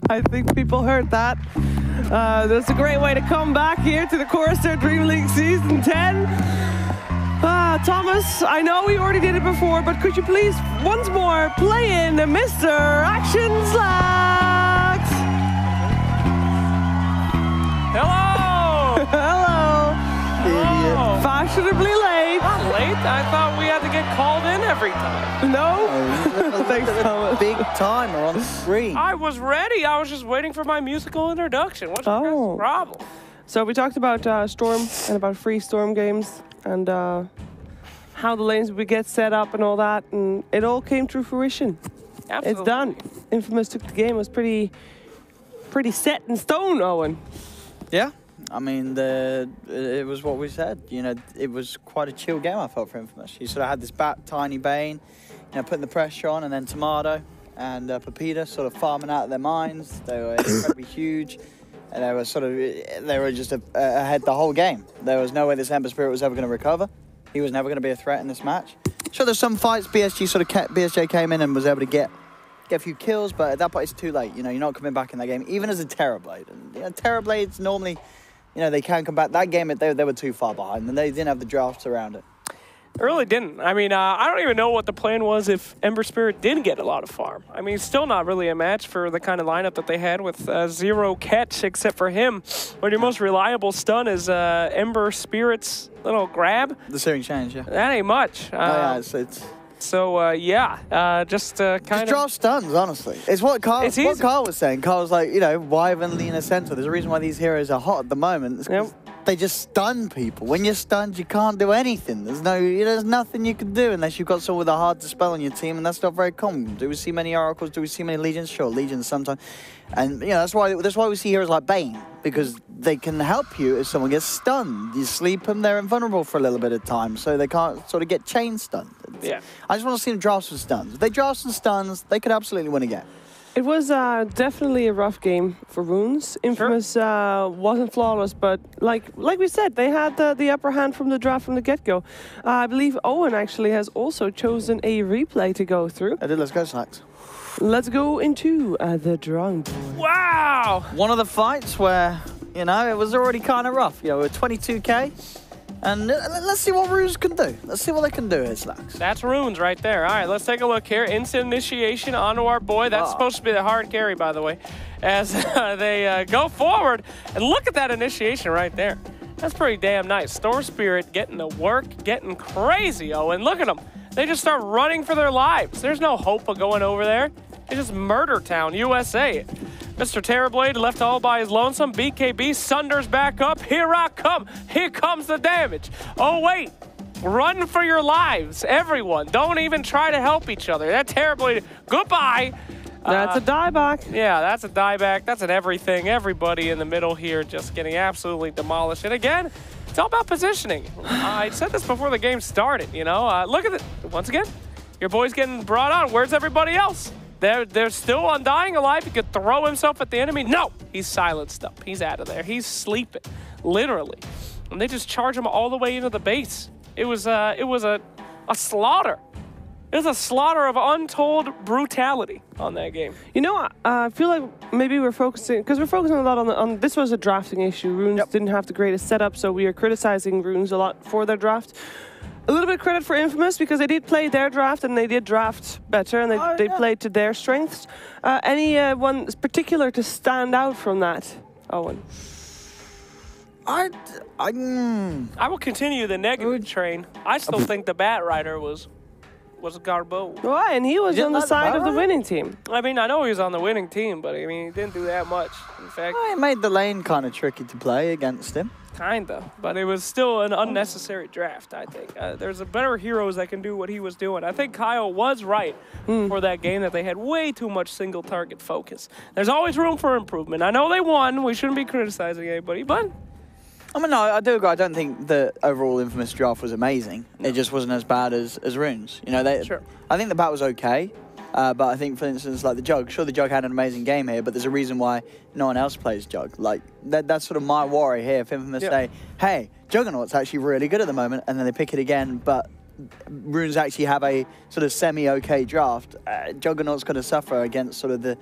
I think people heard that. That's a great way to come back here to the CORSAIR Dream League Season 10. Thomas, I know we already did it before, but could you please once more play in Mr. Action Slacks? Hello! Hello! Hello! Fashionably late. Not late? I thought we had to get called in every time. No? Thanks, Thomas. Big timer on the screen. I was ready. I was just waiting for my musical introduction. What's the problem? So we talked about Storm and about free Storm games and how the lanes would get set up and all that, and it all came to fruition. Absolutely. It's done. Infamous took the game. It was pretty set in stone, Owen. Yeah. I mean, it was what we said. You know, it was quite a chill game, I felt, for Infamous. You sort of had this tiny Bane, you know, putting the pressure on, and then Tomato and Pepita sort of farming out of their minds. They were incredibly huge, and they were just ahead the whole game. There was no way this Ember Spirit was ever going to recover. He was never going to be a threat in this match. Sure, there's some fights BSJ came in and was able to get a few kills, but at that point it's too late. You know, you're not coming back in that game, even as a Terrorblade. And you know, Terrorblades normally, you know, they can come back. That game, they were too far behind, and they didn't have the drafts around it. It really didn't. I mean, I don't even know what the plan was if Ember Spirit didn't get a lot of farm. I mean, it's still not really a match for the kind of lineup that they had with zero catch except for him. But your most reliable stun is Ember Spirit's little grab. The searing change, yeah. That ain't much. Yeah, it's so, just kind of... draft stuns, honestly. It's what Carl was saying. Carl was like, you know, why even Lena Center? There's a reason why these heroes are hot at the moment. It's 'cause they just stun people. When you're stunned, you can't do anything. There's nothing you can do unless you've got someone with a hard dispel on your team, and that's not very common. Do we see many Oracles? Do we see many Legions? Sure, Legions sometimes. And, you know, that's why we see heroes like Bane, because they can help you if someone gets stunned. You sleep them, they're invulnerable for a little bit of time, so they can't sort of get chain stunned. Yeah. I just want to see them draft some stuns. If they draft some stuns, they could absolutely win again. It was definitely a rough game for Rooons. Infamous wasn't flawless, but like we said, they had the upper hand from the draft from the get-go. I believe Owen actually has also chosen a replay to go through. I did. Let's go, Slacks. Let's go into the drawing board. Wow! One of the fights where, you know, it was already kind of rough. You know, we're 22k. And let's see what Rooons can do. Let's see what they can do here, Slacks. That's Rooons right there. All right, let's take a look here. Instant initiation onto our boy. That's supposed to be the hard carry, by the way, as they go forward. And look at that initiation right there. That's pretty damn nice. Storm Spirit getting to work, getting crazy, oh, and look at them. They just start running for their lives. There's no hope of going over there. It's just Murder Town, USA. Mr. Terrorblade left all by his lonesome. BKB sunders back up. Here I come. Here comes the damage. Oh, wait. Run for your lives, everyone. Don't even try to help each other. That Terrorblade, goodbye. That's a dieback. Yeah, that's a dieback. That's an everything. Everybody in the middle here just getting absolutely demolished. And again, it's all about positioning. I said this before the game started, you know. Look at it. Once again, your boy's getting brought on. Where's everybody else? They're still undying alive. He could throw himself at the enemy. No, he's silenced up. He's out of there. He's sleeping, literally. And they just charge him all the way into the base. It was a slaughter. It was a slaughter of untold brutality on that game. You know, I feel like maybe we're focusing, because we're focusing a lot on this was a drafting issue. Rooons didn't have the greatest setup, so we are criticizing Rooons a lot for their draft. A little bit of credit for Infamous, because they did play their draft and they did draft better, and they played to their strengths. Any one particular to stand out from that, Owen? I will continue the negative train. I still think the Bat Rider was Garbo. Why? And he was on the side of the winning team. I mean, I know he was on the winning team, but I mean, he didn't do that much. In fact, it made the lane kind of tricky to play against him. Kinda, but it was still an unnecessary draft, I think. There's better heroes that can do what he was doing. I think Kyle was right for that game, that they had way too much single target focus. There's always room for improvement. I know they won. We shouldn't be criticizing anybody, but... I mean, no, I do agree. I don't think the overall Infamous draft was amazing. No. It just wasn't as bad as Rooons. You know, I think the bat was okay. But I think, for instance, like the Jug, sure, the Jug had an amazing game here, but there's a reason why no one else plays Jug. Like, that's sort of my worry here. If Infamous say, hey, Juggernaut's actually really good at the moment, and then they pick it again, but Rooons actually have a sort of semi-okay draft, Juggernaut's going to suffer against sort of the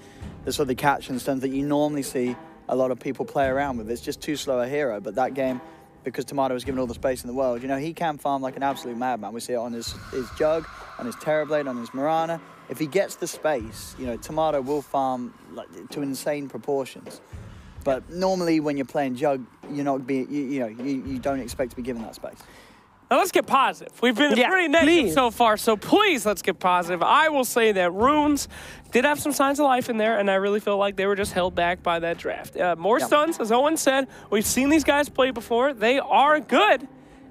sort of catch and stuns that you normally see a lot of people play around with. It's just too slow a hero, but that game, because Tomato was given all the space in the world, you know, he can farm like an absolute madman. We see it on his Jug, on his Terrorblade, on his Mirana. If he gets the space, you know, Tomato will farm like, to insane proportions. But normally when you're playing Jug, you're not you don't expect to be given that space. Now let's get positive. We've been pretty negative so far, so please let's get positive. I will say that Rooons did have some signs of life in there, and I really feel like they were just held back by that draft. More stuns, as Owen said. We've seen these guys play before. They are good.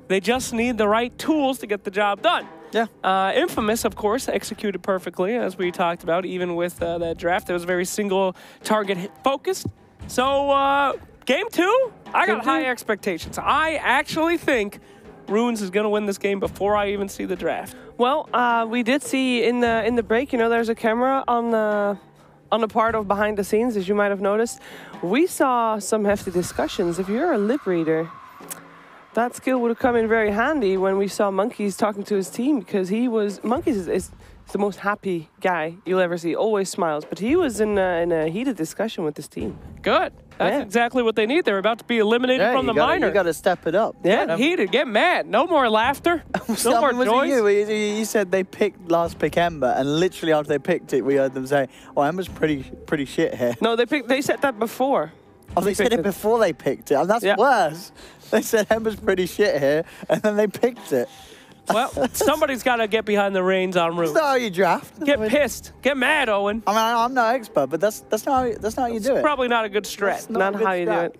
They just need the right tools to get the job done. Yeah. Infamous, of course, executed perfectly, as we talked about, even with that draft. It was very single target focused. So game 2, I got high expectations. I actually think Rooons is going to win this game before I even see the draft. Well, we did see in the break, you know, there's a camera on the part of behind the scenes, as you might have noticed. We saw some hefty discussions. If you're a lip reader, that skill would have come in very handy when we saw Monkeys talking to his team, because Monkeys is the most happy guy you'll ever see. Always smiles, but he was in a heated discussion with his team. Good. That's exactly what they need. They're about to be eliminated from the minor. You got to step it up. Yeah, heated. Get mad. No more laughter. No more noise. You said they picked last pick Ember, and literally after they picked it, we heard them say, "Oh, Ember's pretty shit here." No, they said that before. Oh, they said it before they picked it, and that's worse. They said Ember's pretty shit here, and then they picked it. Well, somebody's got to get behind the reins on Rooons. That's not how you draft. Get pissed. Get mad, Owen. I mean, I'm no expert, but that's not how you do it. Probably not a good strat. Not how you do it.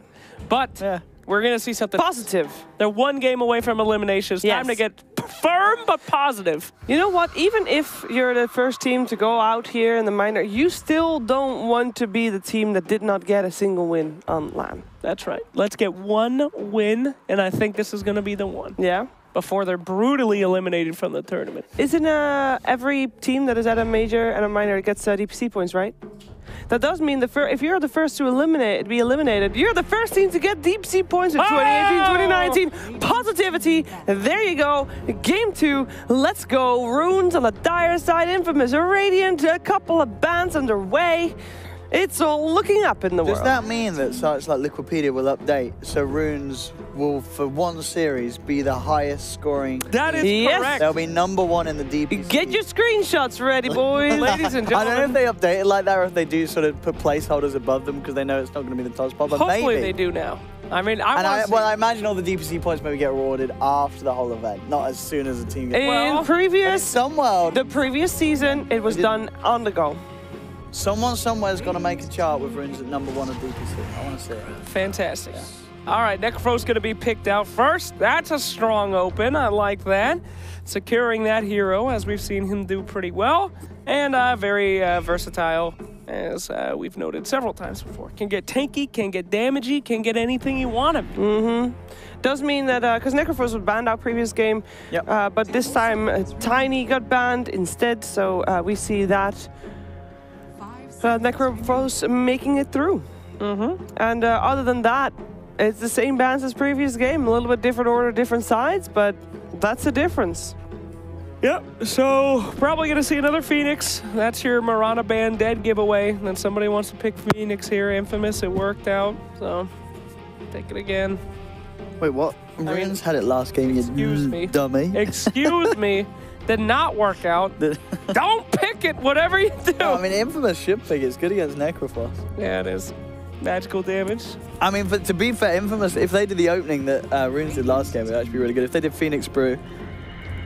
But we're going to see something positive. They're one game away from elimination. It's time to get firm but positive. You know what? Even if you're the first team to go out here in the minor, you still don't want to be the team that did not get a single win on LAN. That's right. Let's get one win, and I think this is going to be the one. Yeah. Before they're brutally eliminated from the tournament. Isn't every team that is at a major and a minor gets DPC points, right? That does mean if you're the first to be eliminated, you're the first team to get DPC points in 2018, 2019. Positivity. There you go. Game 2. Let's go. Rooons on the dire side. Infamous, Radiant, a couple of bans underway. It's all looking up in the world. Does that mean that sites like Liquipedia will update so Rooons will, for one series, be the highest scoring? That is correct. They'll be #1 in the DPC. Get your screenshots ready, boys. Ladies and gentlemen. I don't know if they update it like that or if they do sort of put placeholders above them because they know it's not going to be the top spot, but hopefully maybe. they do now. I mean, I imagine all the DPC points maybe get rewarded after the whole event, not as soon as the team gets. The previous season, it was done on the go. Someone somewhere's going to make a chart with Rooons at #1 of DPC. I want to see it. Fantastic. Yeah. All right, Necrophos going to be picked out first. That's a strong open. I like that. Securing that hero, as we've seen him do pretty well. And very versatile, as we've noted several times before. Can get tanky, can get damagey, can get anything you want him. Mm-hmm. Does mean that, because Necrophos was banned out previous game, but this time Tiny got banned instead, so we see that. Necrophos making it through. And other than that, it's the same bans as previous game. A little bit different order, different sides, but that's the difference. Yep, so probably going to see another Phoenix. That's your Mirana ban dead giveaway. And then somebody wants to pick Phoenix here. Infamous, it worked out. So, take it again. Wait, what? Rooons had it last game, excuse me. Dummy. Excuse me. Did not work out. Don't pick it, whatever you do. No, I mean, Infamous should pick it. It's good against Necrophos. Yeah, it is. Magical damage. I mean, to be fair, Infamous, if they did the opening that Rooons did last game, it would actually be really good. If they did Phoenix Brew,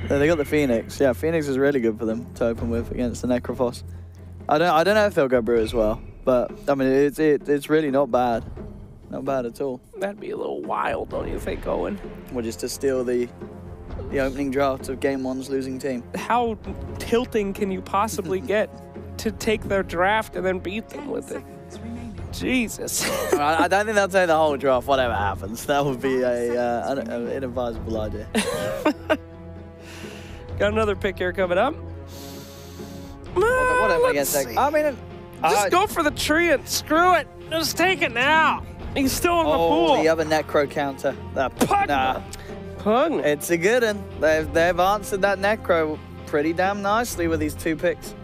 they got the Phoenix. Yeah, Phoenix is really good for them to open with against the Necrophos. I don't know if they'll go Brew as well, but I mean, it's really not bad. Not bad at all. That'd be a little wild, don't you think, Owen? Well, just to steal the opening draft of Game 1's losing team. How tilting can you possibly get to take their draft and then beat them with it? Jesus. I don't think they'll take the whole draft, whatever happens. That would be an inadvisable idea. Got another pick here coming up. What Whatever against that. I mean, just go for the tree and screw it. Just take it now. He's still in the pool. The other necro counter. Pugna. Pugna. It's a good one. They've answered that necro pretty damn nicely with these 2 picks.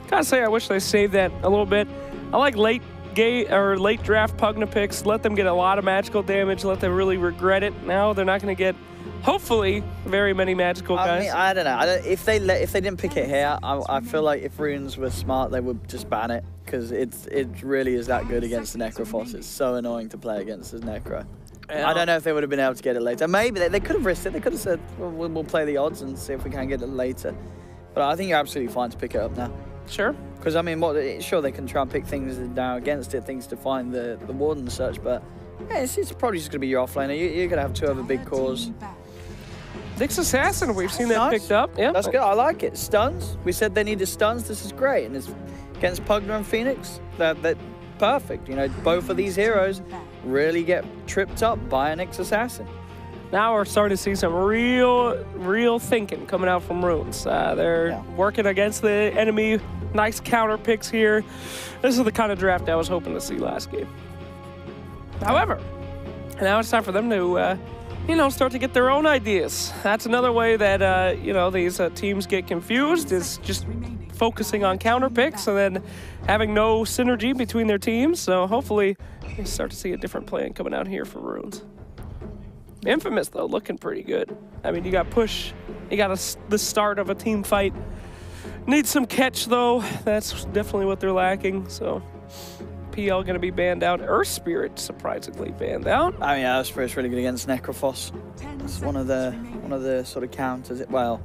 Gotta say, I wish they saved that a little bit. I like late draft Pugna picks. Let them get a lot of magical damage. Let them really regret it. Now they're not going to get, hopefully, very many magical guys. I mean, I don't know. If they didn't pick it here, I feel like if Rooons were smart, they would just ban it because it really is that good against the Necrophos. It's so annoying to play against the Necro. I don't know if they would have been able to get it later. Maybe they could have risked it. They could have said, well, we'll play the odds and see if we can get it later. But I think you're absolutely fine to pick it up now. Sure. Because, I mean, sure, they can try and pick things now against it, things to find the ward and such, but yeah, it's probably just going to be your offlaner. You're going to have 2 other big cores. Nyx Assassin, we've seen that picked up. Yeah, that's good. I like it. Stuns. We said they needed stuns. This is great. And it's against Pugna and Phoenix. That perfect. You know, both of these heroes really get tripped up by an Nyx Assassin. Now we're starting to see some real thinking coming out from Rooons. They're working against the enemy. Nice counter picks here. This is the kind of draft I was hoping to see last game. However, now it's time for them to, start to get their own ideas. That's another way that, these teams get confused, is just focusing on counter picks and then having no synergy between their teams. So hopefully we start to see a different plan coming out here for Rooons. Infamous, though, looking pretty good. I mean, you got push. You got the start of a team fight. Needs some catch, though. That's definitely what they're lacking. So, PL going to be banned out. Earth Spirit surprisingly banned out. I mean, Earth Spirit's really good against Necrophos. It's one of the sort of counters. Well,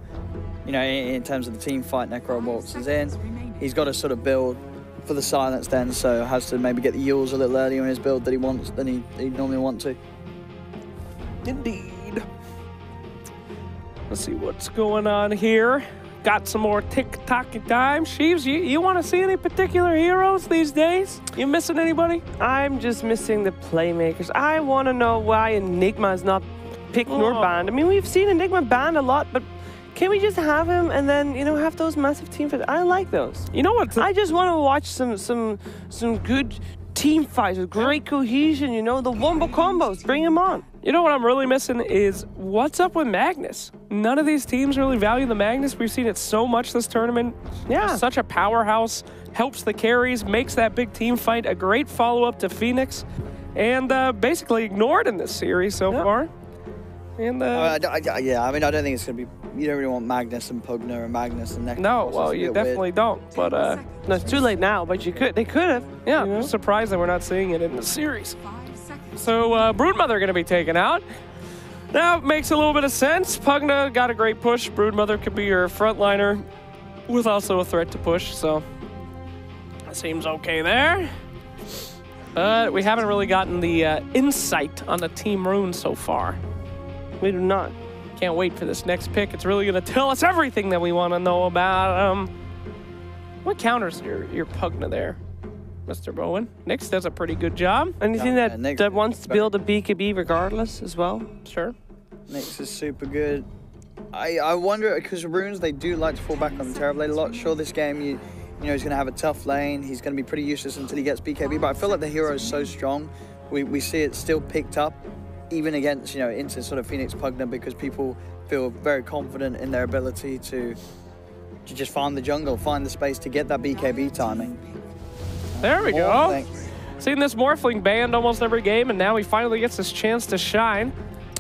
in terms of the team fight, Necro waltzes in. He's got to sort of build for the silence then, so has to maybe get the Yules a little earlier in his build than he normally wants to. Indeed. Let's see what's going on here. Got some more tick-tocky time. Sheaves, you want to see any particular heroes these days? You missing anybody? I'm just missing the playmakers. I want to know why Enigma is not picked nor banned. I mean, we've seen Enigma banned a lot, but can we just have him and then, have those massive team fights? I like those. You know what? I just want to watch some good team fights with great cohesion, the wombo combos. Bring him on. You know what I'm really missing is what's up with Magnus. None of these teams really value the Magnus. We've seen it so much this tournament. Yeah. Such a powerhouse, helps the carries, makes that big team fight a great follow-up to Phoenix, and basically ignored in this series so far. And I mean, I don't think it's going to be... You don't really want Magnus and Pugna and Magnus and Necrophos. No, well, you definitely don't. But no, it's too late now, but they could have. Yeah, I'm surprised that we're not seeing it in the series. So Broodmother going to be taken out. Now it makes a little bit of sense. Pugna got a great push. Broodmother could be your frontliner with also a threat to push, so seems okay there. But we haven't really gotten the insight on the Team Rune so far. We do not. Can't wait for this next pick. It's really going to tell us everything that we want to know about. What counters your Pugna there, Mr. Bowen? Nyx does a pretty good job. Anything that wants to build a BKB regardless as well? Sure. Nyx is super good. I wonder, because Rooons, they do like to fall back on the Terrorblade a lot. Sure, this game, he's going to have a tough lane. He's going to be pretty useless until he gets BKB. But I feel like the hero is so strong. We see it still picked up, even against, into sort of Phoenix Pugna, because people feel very confident in their ability to just farm the jungle, find the space to get that BKB timing. There we go. Seen this Morphling banned almost every game, and now he finally gets his chance to shine.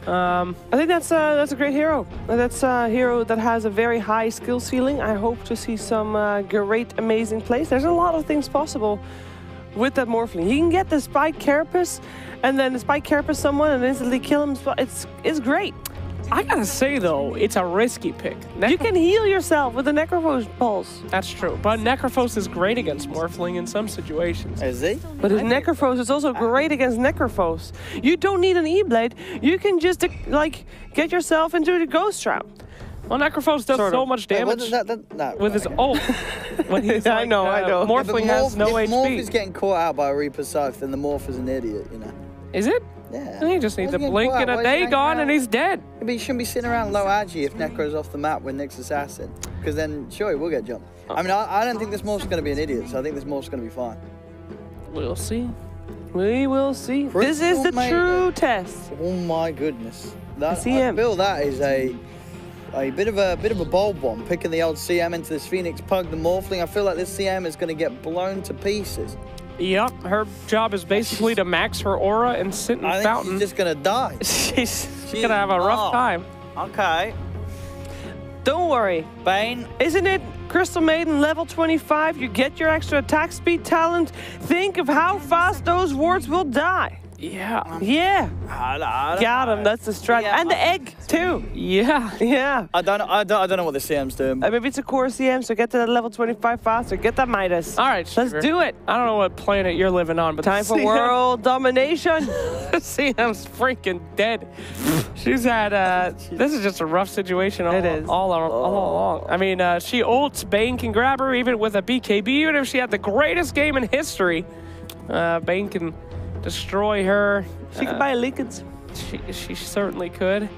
I think that's a great hero. That's a hero that has a very high skill ceiling. I hope to see some great, amazing plays. There's a lot of things possible with that Morphling. He can get the Spike Carapace, and then the Spike Carapace someone and instantly kill him. It's great. I gotta say, though, it's a risky pick. You can heal yourself with the Necrophos pulse. That's true. But Necrophos is great against Morphling in some situations. Is he? But his Necrophos is also great against Necrophos. You don't need an E-Blade. You can just, get yourself into the Ghost Trap. Well, Necrophos does so much damage with his ult. When he's I know. Morphling has no HP. If Morph is getting caught out by a Reaper Scythe, then the Morph is an idiot, Is it? Yeah. He just needs a blink and a Dagon, and he's dead. But he shouldn't be sitting around low agi if Necro's off the map with Nick's assassin, because then sure he will get jumped. I mean, I don't think this morph's going to be an idiot, so I think this morph's going to be fine. We'll see. We will see. This is the true test. Oh my goodness! That, CM. I feel that is a bit of a bold one, picking the old CM into this Phoenix Pug, the Morphling. I feel like this CM is going to get blown to pieces. Yep, her job is basically to max her aura and sit in I fountain. think she's just going to die. she's going to have a rough time. Okay. Don't worry. Bane. Isn't it Crystal Maiden level 25? You get your extra attack speed talent. Think of how fast those wards will die. Yeah. Yeah. I don't Got him. know. That's the strat. Yeah, and the egg, too. Yeah. Yeah. I don't know what the CM's doing. Maybe it's a core CM, so get to that level 25 faster. Get that Midas. All right, Let's do it. I don't know what planet you're living on, but Time for world domination. CM's freaking dead. She's had, this is just a rough situation all along. I mean, she ults, Bane can grab her even with a BKB, even if she had the greatest game in history. Bane can destroy her. She could buy Lincolns. She certainly could.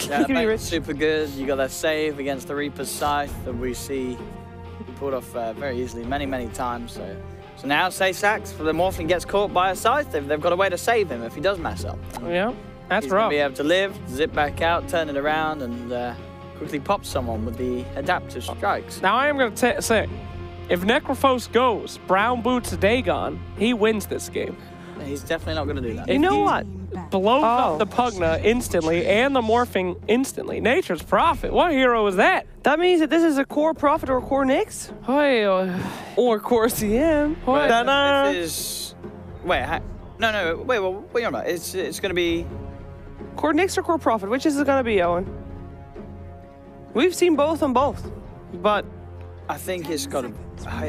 Yeah, Bane's super good. You got that save against the Reaper's Scythe that we see he pulled off very easily many times. So now, say Sax, for the Morphling gets caught by a Scythe, they've got a way to save him if he does mess up. Yeah, that's He's rough. Gonna be able to live, zip back out, turn it around, and quickly pop someone with the adaptive strikes. Now I am going to say, if Necrophos goes, Brown Boots Dagon, he wins this game. He's definitely not going to do that. You know what? Blows up the Pugna instantly and the Morphing instantly. Nature's Prophet. What hero is that? That means that this is a core Prophet or core Nyx? Or core CM. This is... Wait, no, wait, what are you on about? It's going to be... Core Nyx or core Prophet? Which is it going to be, Owen? We've seen both on both, but... I think it's got to...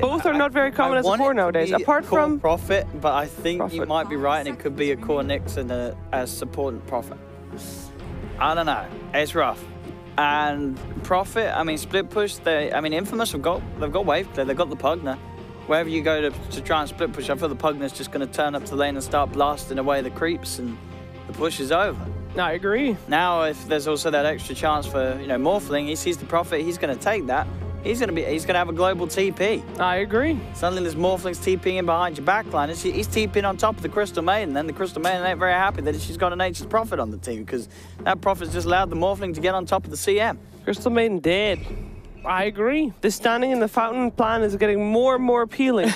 Both are not very common as a core nowadays, apart from... Prophet, but I think Prophet. you might be right, and it could be a core Nyx and a supportant Prophet. I don't know. It's rough. And Prophet, I mean, split push, Infamous they've got wave clear, they've got the Pugna. Wherever you go to try and split push, I feel the Pugna's just going to turn up to the lane and start blasting away the creeps, and the push is over. I agree. Now, if there's also that extra chance for, Morphling, he sees the Prophet, he's going to take that. He's gonna have a global TP. I agree. Suddenly there's Morphlings TPing behind your backline. He's TPing on top of the Crystal Maiden. Then the Crystal Maiden ain't very happy that she's got a Nature's Prophet on the team, because that Prophet's just allowed the Morphling to get on top of the CM. Crystal Maiden dead. I agree. The standing in the fountain plan is getting more and more appealing.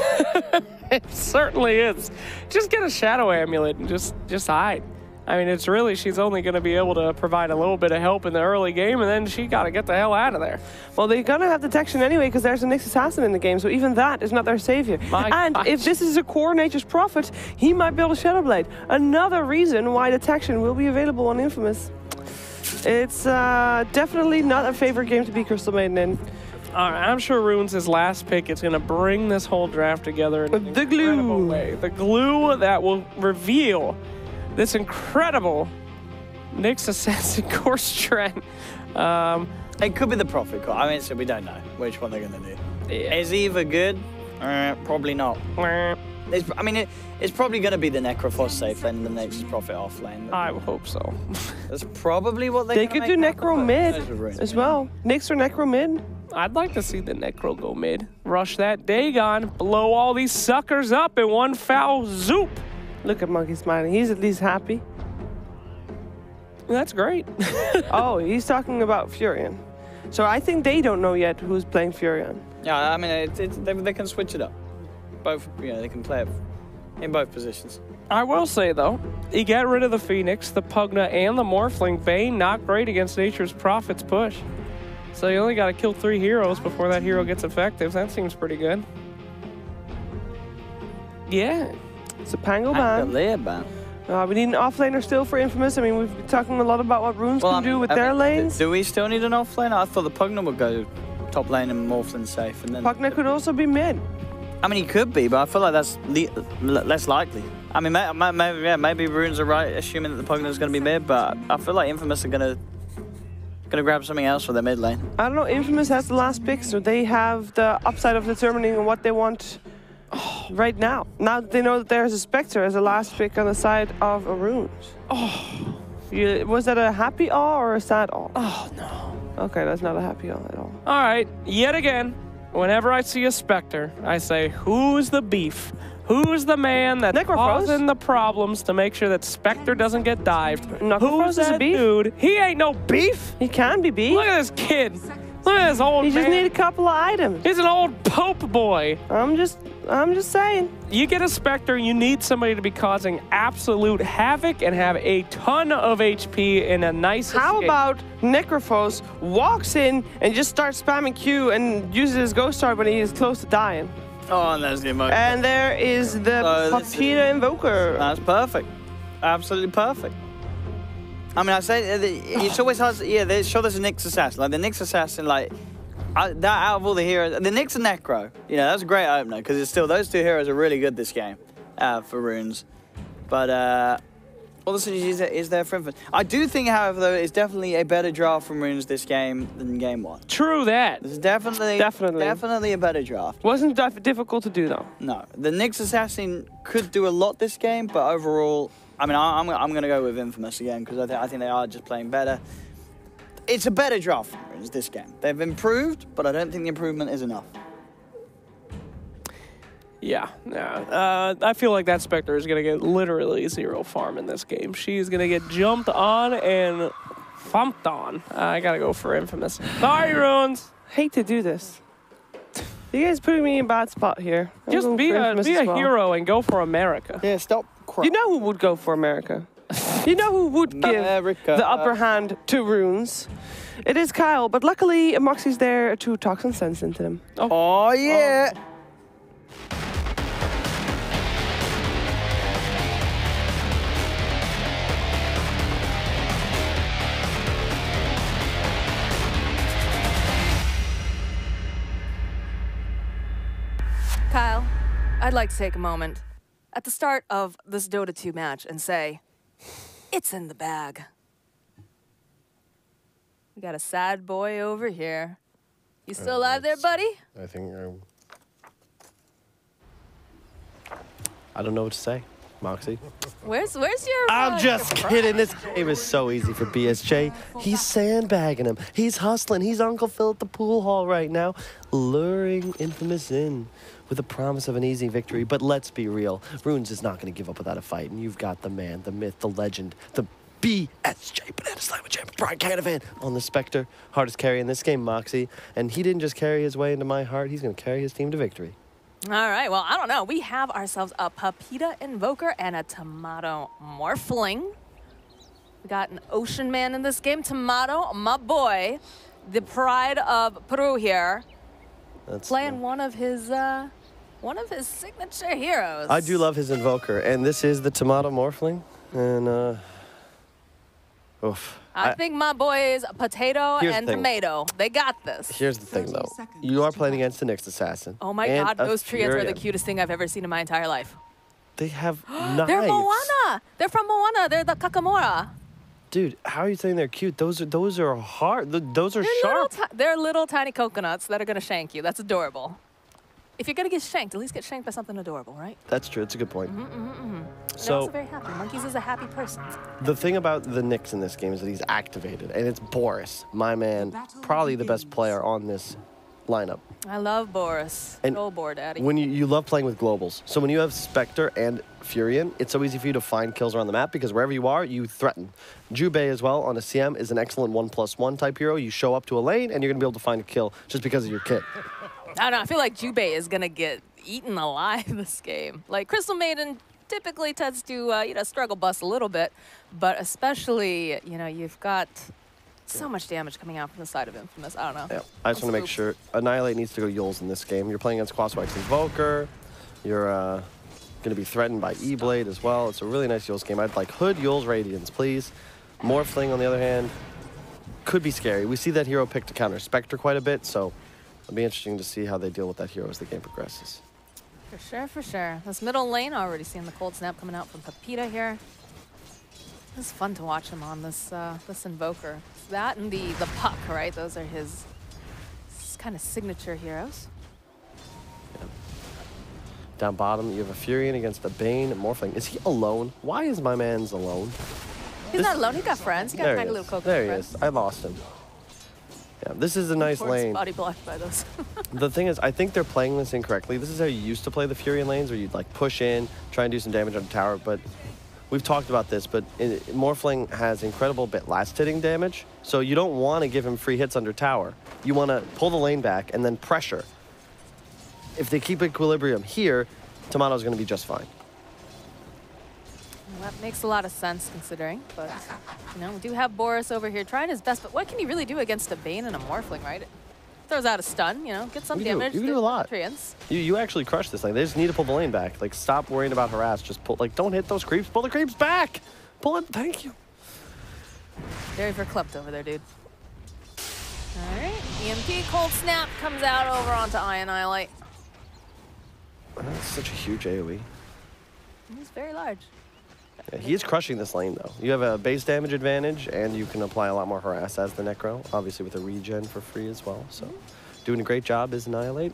It certainly is. Just get a Shadow Amulet and just hide. I mean, it's really, she's only going to be able to provide a little bit of help in the early game, and then she got to get the hell out of there. Well, they're going to have detection anyway, because there's a Nyx Assassin in the game, so even that is not their savior. And if this is a core Nature's Prophet, he might be able to Shadow Blade. Another reason why detection will be available on Infamous. It's definitely not a favorite game to be Crystal Maiden in. All right, I'm sure Rooons' last pick is going to bring this whole draft together in an incredible way. The glue that will reveal this incredible Nyx Assassin core strength. It could be the Prophet core. I mean, so we don't know which one they're going to do. Yeah. Is he either good? Probably not. It's probably going to be the Necrophos safe lane and the Nature's Prophet off lane. I hope so. That's probably what they could do Necro mid as well. Nyx or Necro mid. I'd like to see the Necro go mid. Rush that Dagon, blow all these suckers up in one foul zoop. Look at Monkey smiling. He's at least happy. That's great. Oh, he's talking about Furion. So I think they don't know yet who's playing Furion. Yeah, I mean, they can switch it up. Both, they can play it in both positions. I will say, though, you get rid of the Phoenix, the Pugna, and the Morphling. Bane, not great against Nature's Prophet's push. So you only got to kill 3 heroes before that hero gets effective. That seems pretty good. Yeah. It's a Pango ban. We need an offlaner still for Infamous. I mean, we've been talking a lot about what Rooons can do with their lanes. Do we still need an offlaner? I thought the Pugna would go top lane and Morphling safe. And then Pugna could also be mid. I mean, he could be, but I feel like that's less likely. I mean, maybe Rooons are right, assuming that the Pugna is going to be mid, but I feel like Infamous are going to grab something else for their mid lane. I don't know. Infamous has the last pick, so they have the upside of determining what they want right now. Now that they know that there's a Spectre as a last pick on the side of a Rooons. Oh. Was that a happy awe or a sad awe? Oh, no. Okay, that's not a happy awe at all. All right, yet again, whenever I see a Spectre, I say, who's the beef? Who's the man that's causing the problems to make sure that Spectre doesn't get dived? Who's that dude? He ain't no beef. He can be beef. Look at this kid. Look at this old man. He just need a couple of items. He's an old Pope boy. I'm just saying. You get a Spectre, you need somebody to be causing absolute havoc and have a ton of HP in a nice How escape. about Necrophos walks in and just starts spamming Q and uses his Ghost Star when he is close to dying? Oh, and there's the emotion. And there is the Papita Invoker. That's perfect. Absolutely perfect. I mean, I say it's always hard. Yeah, they show there's a Nyx Assassin. Like the Nyx Assassin, like that out of all the heroes, the Nyx and Necro. You know, that's a great opener because it's still those two heroes are really good this game for Rooons. But all the synergy is there for Infamous. I do think, however, though, it's definitely a better draft from Rooons this game than game 1. True that. This is definitely a better draft. Wasn't that difficult to do though? No, the Nyx Assassin could do a lot this game, but overall, I mean, I'm going to go with Infamous again because I think they are just playing better. It's a better draft from Rooons this game. They've improved, but I don't think the improvement is enough. Yeah, I feel like that Spectre is going to get literally 0 farm in this game. She's going to get jumped on and thumped on. I got to go for Infamous. Sorry, Rooons. Hate to do this. You guys putting me in a bad spot here. Just be a hero and go for America. Yeah, stop crying. You know who would go for America? You know who would give the upper hand to Rooons? It is Kyle, but luckily Moxie's there to talk some sense into him. Oh yeah. Oh. Kyle, I'd like to take a moment at the start of this Dota 2 match and say, it's in the bag. We got a sad boy over here. You still alive there, buddy? I think I don't know what to say, Moxie. Where's your... I'm just kidding. This game is so easy for BSJ. He's sandbagging him. He's hustling. He's Uncle Phil at the pool hall right now, luring Infamous in with the promise of an easy victory. But let's be real. Rooons is not going to give up without a fight. And you've got the man, the myth, the legend, the BSJ Banana Slammer champion, Brian Canavan on the Spectre. Hardest carry in this game, Moxie. And he didn't just carry his way into my heart. He's going to carry his team to victory. All right, well, I don't know. We have ourselves a Papita Invoker and a Tomato Morphling. We got an Ocean Man in this game. Tomato, my boy, the pride of Peru here, playing one of his signature heroes. I do love his Invoker, and this is the Tomato Morphling. And, oof. I think my boys, Potato and Tomato, they got this. Here's the thing, though. You are playing against the Nyx Assassin. Oh, my God. Those trios are the cutest thing I've ever seen in my entire life. They have knives. They're Moana. They're from Moana. They're the Kakamora. Dude, how are you saying they're cute? Those are hard. Those are sharp. They're little tiny coconuts that are going to shank you. That's adorable. If you're going to get shanked, at least get shanked by something adorable, right? That's true. It's a good point. So, they're also very happy. Monkeys is a happy person. The thing about the Nyx in this game is that he's activated, and it's Boris, my man, probably the best player on this lineup. I love Boris. And Go board, Daddy. When you love playing with globals. So when you have Spectre and Furion, it's so easy for you to find kills around the map because wherever you are, you threaten. Jubei as well on a CM is an excellent 1+1 type hero. You show up to a lane, and you're going to be able to find a kill just because of your kit. I don't know. I feel like Jubei is going to get eaten alive this game. Like, Crystal Maiden typically tends to, struggle bust a little bit. But especially, you've got so much damage coming out from the side of Infamous. I don't know. Yeah, I just want to make sure. Annihilate needs to go Yules in this game. You're playing against Quaswax Invoker. You're going to be threatened by E-Blade as well. It's a really nice Yules game. I'd like Hood, Yules, Radiance, please. Morphling, on the other hand, could be scary. We see that hero pick to counter Spectre quite a bit, so it'll be interesting to see how they deal with that hero as the game progresses. For sure, for sure. This middle lane, already seeing the cold snap coming out from Papita here. It's fun to watch him on this this Invoker. It's that and the Puck, right? Those are his kind of signature heroes. Yeah. Down bottom, you have a Furion against a Bane, Morphling. Is he alone? Why is my man's alone? He's not alone. He got friends. He got kind of little cocoa There he friends. is. I lost him. Yeah, this is a nice lane. Body blocked by those. The thing is, I think they're playing this incorrectly. This is how you used to play the Furion lanes, where you'd like push in, try and do some damage on the tower. But we've talked about this, but Morphling has incredible bit last hitting damage. So you don't want to give him free hits under tower. You want to pull the lane back and then pressure. If they keep equilibrium here, Tomato's going to be just fine. Well, that makes a lot of sense considering, but you know, we do have Boris over here trying his best, but what can he really do against a Bane and a Morphling, right? Throws out a stun, you know, get some damage. You can do a lot. Treants. You actually crush this thing. They just need to pull the lane back. Like, stop worrying about harass. Just pull, like, don't hit those creeps. Pull the creeps back. Pull it. Thank you. Very verklempt over there, dude. All right, EMP Cold Snap comes out over onto Annihilate. That's such a huge AoE. He's very large. Yeah, he is crushing this lane, though. You have a base damage advantage, and you can apply a lot more harass as the Necro, obviously with a regen for free as well. So, doing a great job is Annihilate.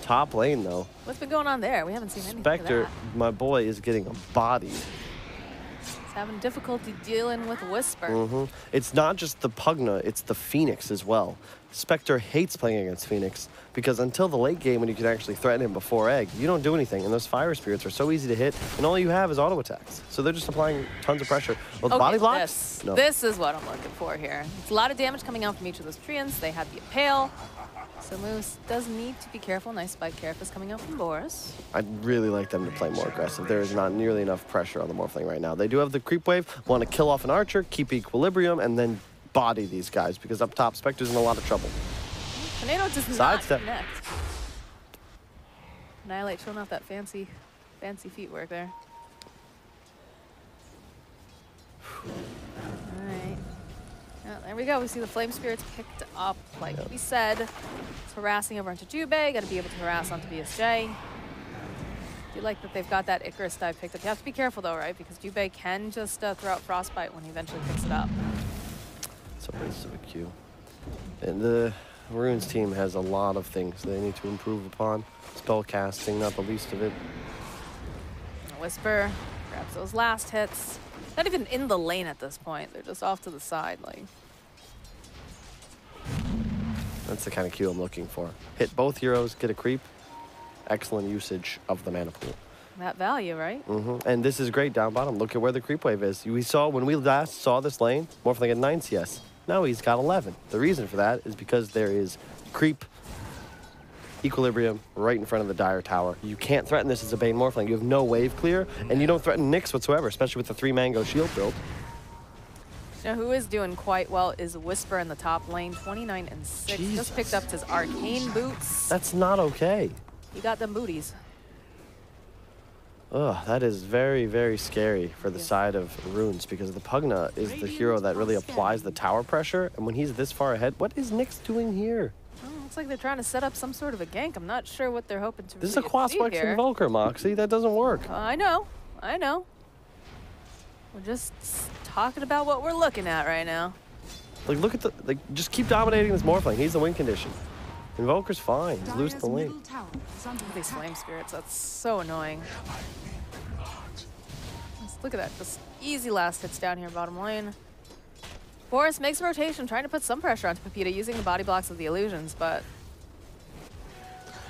Top lane, though. What's been going on there? We haven't seen anything Spectre, of that. my boy, is getting bodied. He's having difficulty dealing with Whisper. It's not just the Pugna, it's the Phoenix as well. Spectre hates playing against Phoenix because until the late game when you can actually threaten him before egg, you don't do anything. And those fire spirits are so easy to hit, and all you have is auto attacks. So they're just applying tons of pressure. Well, Okay, body blocks? No. This is what I'm looking for here. It's a lot of damage coming out from each of those treants. They have the Impale. So Moose does need to be careful. Nice spike carapace coming out from Boris. I'd really like them to play more aggressive. There is not nearly enough pressure on the Morphling right now. They do have the creep wave, want to kill off an archer, keep equilibrium, and then body these guys because up top, Spectre's in a lot of trouble. Tornado does not Sidestep. connect. Annihilate showing off that fancy feet work there. Alright. Yeah, there we go. We see the Flame Spirits picked up, like we said. It's harassing over onto Jubei. Got to be able to harass onto BSJ. I do like that they've got that Icarus dive picked up. You have to be careful though, right? Because Jubei can just throw out Frostbite when he eventually picks it up. It's a waste of a Q. And the Rooons team has a lot of things they need to improve upon. Spell casting, not the least of it. Whisper grabs those last hits. Not even in the lane at this point. They're just off to the side. Like, that's the kind of Q I'm looking for. Hit both heroes, get a creep. Excellent usage of the mana pool. that value, right? And this is great down bottom. Look at where the creep wave is. We saw when we last saw this lane, Morphling had 9 CS. Now he's got 11. The reason for that is because there is creep equilibrium right in front of the Dire Tower. You can't threaten this as a Bane Morphling. You have no wave clear, and you don't threaten Nyx whatsoever, especially with the 3 Mango shield build. Now, who is doing quite well is Whisper in the top lane, 29 and 6. Jesus. Just picked up his arcane boots. That's not okay. He got them booties. Ugh, that is very, very scary for the side of Rooons, because the Pugna is the hero that really applies the tower pressure, and when he's this far ahead, what is Nyx doing here? Oh, looks like they're trying to set up some sort of a gank. I'm not sure what they're hoping to This is a really Quaswex achieve here. Invoker, Moxie. That doesn't work. I know. We're just talking about what we're looking at right now. Like, look at the, like, just keep dominating this Morphling. He's the win condition. Invoker's fine. He's losing the lane. These flame spirits, that's so annoying. Look at that, just easy last hits down here bottom lane. Boris makes a rotation, trying to put some pressure onto Pepita using the body blocks of the illusions, but...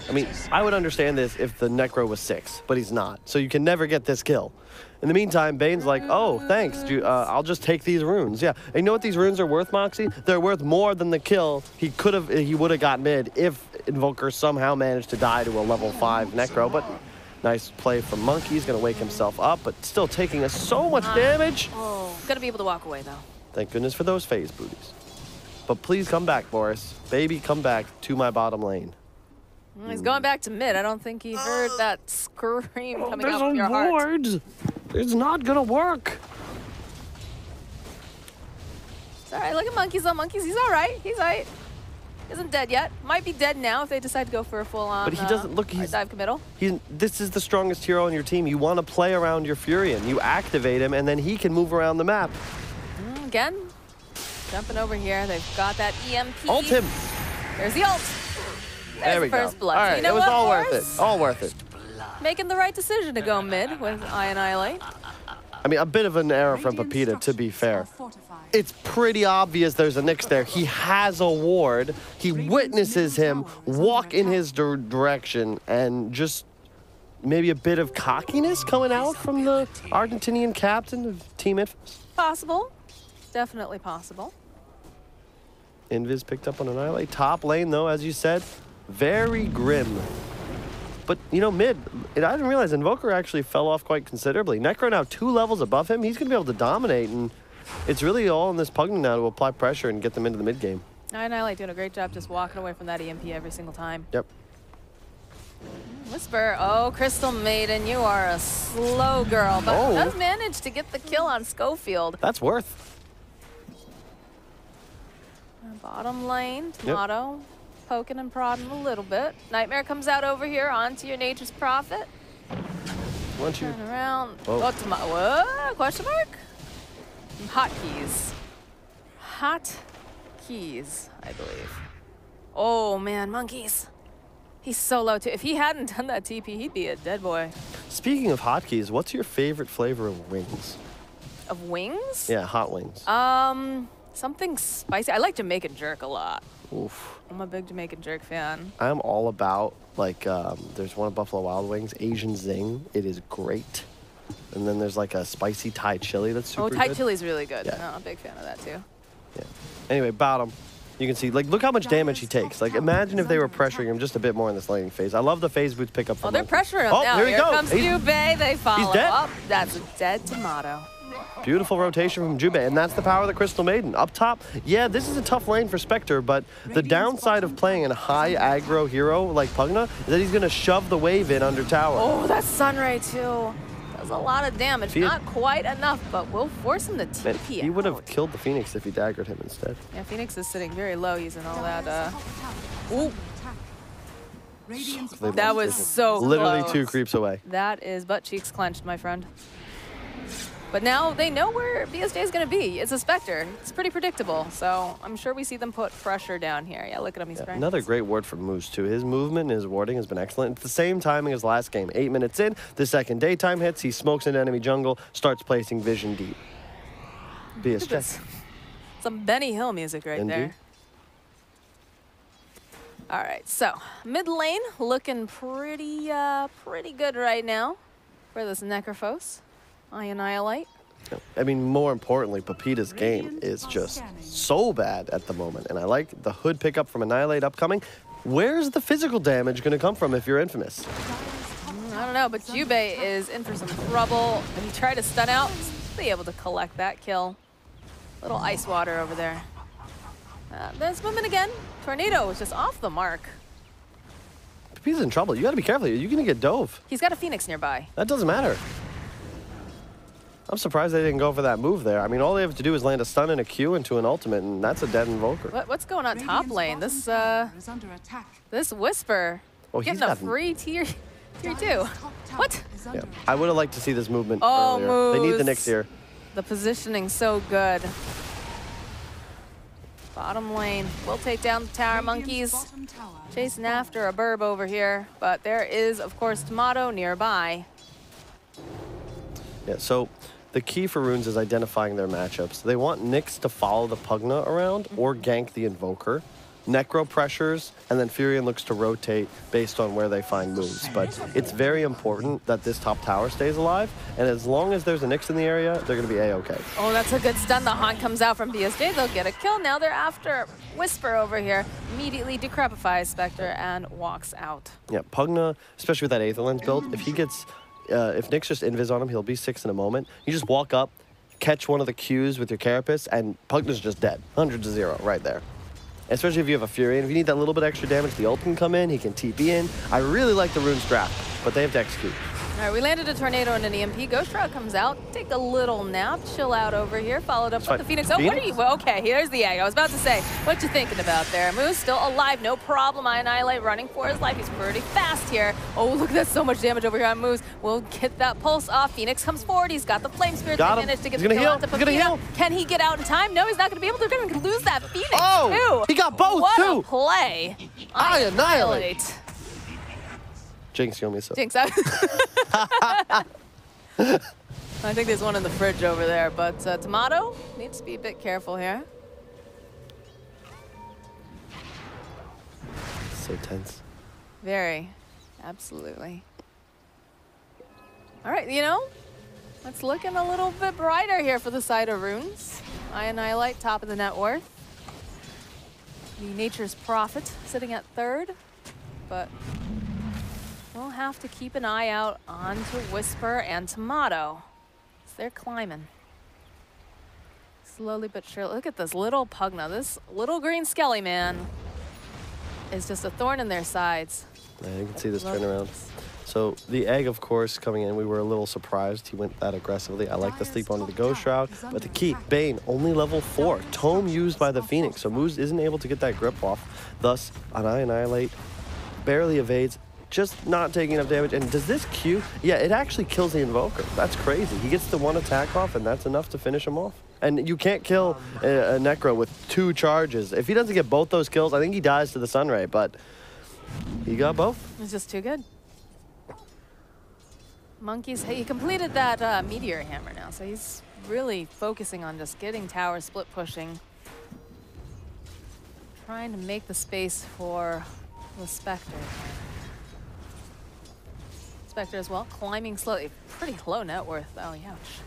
I mean, I would understand this if the Necro was 6, but he's not. So you can never get this kill. In the meantime, Bane's like, oh, thanks, dude, I'll just take these runes. Yeah, and you know what these runes are worth, Moxie? They're worth more than the kill he would have got mid if Invoker somehow managed to die to a level 5 Necro, but nice play from Monkey. He's gonna wake himself up, but still taking us so much damage. Oh, gonna be able to walk away though. Thank goodness for those phase booties. But please come back, Boris. Baby, come back to my bottom lane. Well, he's going back to mid. I don't think he heard that scream coming out from your heart. Ward. It's not gonna work. It's all right. Look at Monkeys on Monkeys. He's all right. He's all right. He isn't dead yet. Might be dead now if they decide to go for a full-on But he doesn't look. He's dive committal. This is the strongest hero on your team. You want to play around your Furion. You activate him, and then he can move around the map. Again, jumping over here. They've got that EMP. Ult him. There's the ult. There we the first go. blood. All right, You know it was what, all Boris? worth it. All worth it. making the right decision to go mid with Annihilate. I mean, a bit of an error from Pepita, to be fair. It's pretty obvious there's a Nyx there. He has a ward. He witnesses him walk in his direction, and just maybe a bit of cockiness coming out from the Argentinian captain of Team Infamous. Possible. Definitely possible. Invis picked up on Annihilate. Top lane, though, as you said, very grim. But, you know, mid, I didn't realize Invoker actually fell off quite considerably. Necro now 2 levels above him. He's going to be able to dominate, and it's really all in this Pugna now to apply pressure and get them into the mid game. Annihilate doing a great job just walking away from that EMP every single time. Yep. Whisper, oh, Crystal Maiden, you are a slow girl, but does manage to get the kill on Schofield. That's worth. Bottom lane, Tomato, poking and prodding a little bit. Nightmare comes out over here onto your Nature's Prophet. Once you Turn around. Whoa. Oh, what? Question mark? Hotkeys. Hot keys, I believe. Oh, man, monkeys. He's so low, too. If he hadn't done that TP, he'd be a dead boy. Speaking of hotkeys, what's your favorite flavor of wings? Of wings? Yeah, hot wings. Something spicy. I like Jamaican jerk a lot. Oof. I'm a big Jamaican jerk fan. I'm all about, like, there's one at Buffalo Wild Wings, Asian Zing. It is great. And then there's, like, a spicy Thai chili that's super good. Oh, Thai chili's really good. Yeah. No, I'm a big fan of that, too. Yeah. Anyway, bottom. You can see, like, look how much damage he takes. Like, imagine if they were pressuring him just a bit more in this laning phase. I love the phase boots pick up from they're pressuring him now. Here he goes. Comes Jubei. They follow. He's dead. Oh, that's a dead Tomato. Beautiful rotation from Jubei, and that's the power of the Crystal Maiden. Up top, yeah, this is a tough lane for Spectre, but the downside of playing a high aggro hero like Pugna is that he's going to shove the wave in under tower. Oh, that's Sunray, too. Does a lot of damage. Not quite enough, but we'll force him to TP out. He would have killed the Phoenix if he daggered him instead. Yeah, Phoenix is sitting very low using all that. Ooh. That was so literally close. 2 creeps away. That is butt cheeks clenched, my friend. But now they know where BSJ is going to be. It's a Spectre. It's pretty predictable. So I'm sure we see them put pressure down here. Yeah, look at him. He's practicing. Another great ward from Moose, too. His movement and his warding has been excellent. It's the same timing as last game. 8 minutes in, the second daytime hits. He smokes into enemy jungle, starts placing vision deep. BSJ. Some Benny Hill music right there. All right, so mid lane looking pretty good right now for this Necrophos. I Annihilate. I mean, more importantly, Pepita's game is just so bad at the moment. And I like the hood pickup from Annihilate upcoming. Where's the physical damage going to come from if you're Infamous? I don't know, but Jubei is in for some trouble. And he tried to stun out, be able to collect that kill. Little ice water over there. There's movement again. Tornado was just off the mark. Pepita's in trouble. You got to be careful. You're going to get dove. He's got a Phoenix nearby. That doesn't matter. I'm surprised they didn't go for that move there. I mean, all they have to do is land a stun and a Q into an ultimate, and that's a dead Invoker. What's going on top lane? This Whisper getting a free tier 2. What? Yeah. I would have liked to see this movement earlier. Moose. They need the Nyx here. The positioning so good. Bottom lane will take down the tower monkeys. Chasing after a burb over here, but there is, of course, Tomato nearby. Yeah, so the key for Rooons is identifying their matchups. They want Nyx to follow the Pugna around or gank the Invoker. Necro pressures, and then Furion looks to rotate based on where they find moves. But it's very important that this top tower stays alive, and as long as there's a Nyx in the area, they're going to be A-okay. Oh, that's a good stun. The haunt comes out from BSJ. They'll get a kill. Now they're after Whisper over here. Immediately decrepifies Spectre and walks out. Yeah, Pugna, especially with that Aether Lens build, if he gets... if Nyx just invis on him, he'll be 6 in a moment. You just walk up, catch one of the Qs with your Carapace, and Pugna's just dead. 100-0 right there. Especially if you have a Fury. And if you need that little bit extra damage, the ult can come in, he can TP in. I really like the Rooons draft, but they have to execute. All right, we landed a Tornado and an EMP. Ghost Shroud comes out, take a little nap, chill out over here, followed up with the Phoenix. Oh, what are you? Well, okay, here's the egg. I was about to say, what you thinking about there? Moose still alive, no problem. I Annihilate running for his life. He's pretty fast here. Oh, look, that's so much damage over here on Moose. We'll get that pulse off. Phoenix comes forward. He's got the Flame Spirit to manage to get the kill onto Pepita. Can he get out in time? No, he's not going to be able to. They're going to lose that Phoenix, too. He got both, what too. What a play. I Annihilate. Jinx, you owe me so. Jinx, I think there's one in the fridge over there, but Tomato needs to be a bit careful here. So tense. Very. Absolutely. All right, you know, it's looking a little bit brighter here for the side of Rooons. Annihilate, top of the net worth. The Nature's Prophet sitting at third, but we'll have to keep an eye out onto Whisper and Tomato. They're climbing. Slowly but surely. Look at this little Pugna. This little green skelly man is just a thorn in their sides. Yeah, you can see this turnaround. So the egg, of course, coming in, we were a little surprised he went that aggressively. I like the sleep onto the Ghost Shroud, but the key, Bane, only level 4. Tome used by the Phoenix, so Moose isn't able to get that grip off. Thus, an Annihilate barely evades, just not taking enough damage. And does this Q? Yeah, it actually kills the Invoker. That's crazy. He gets the one attack off, and that's enough to finish him off. And you can't kill a Necro with 2 charges. If he doesn't get both those kills, I think he dies to the Sunray, but he got both. It's just too good. Monkeys, he completed that Meteor Hammer now, so he's really focusing on just getting tower split pushing. Trying to make the space for the Spectre. Spectre as well, climbing slowly. Pretty low net worth, though, ouch.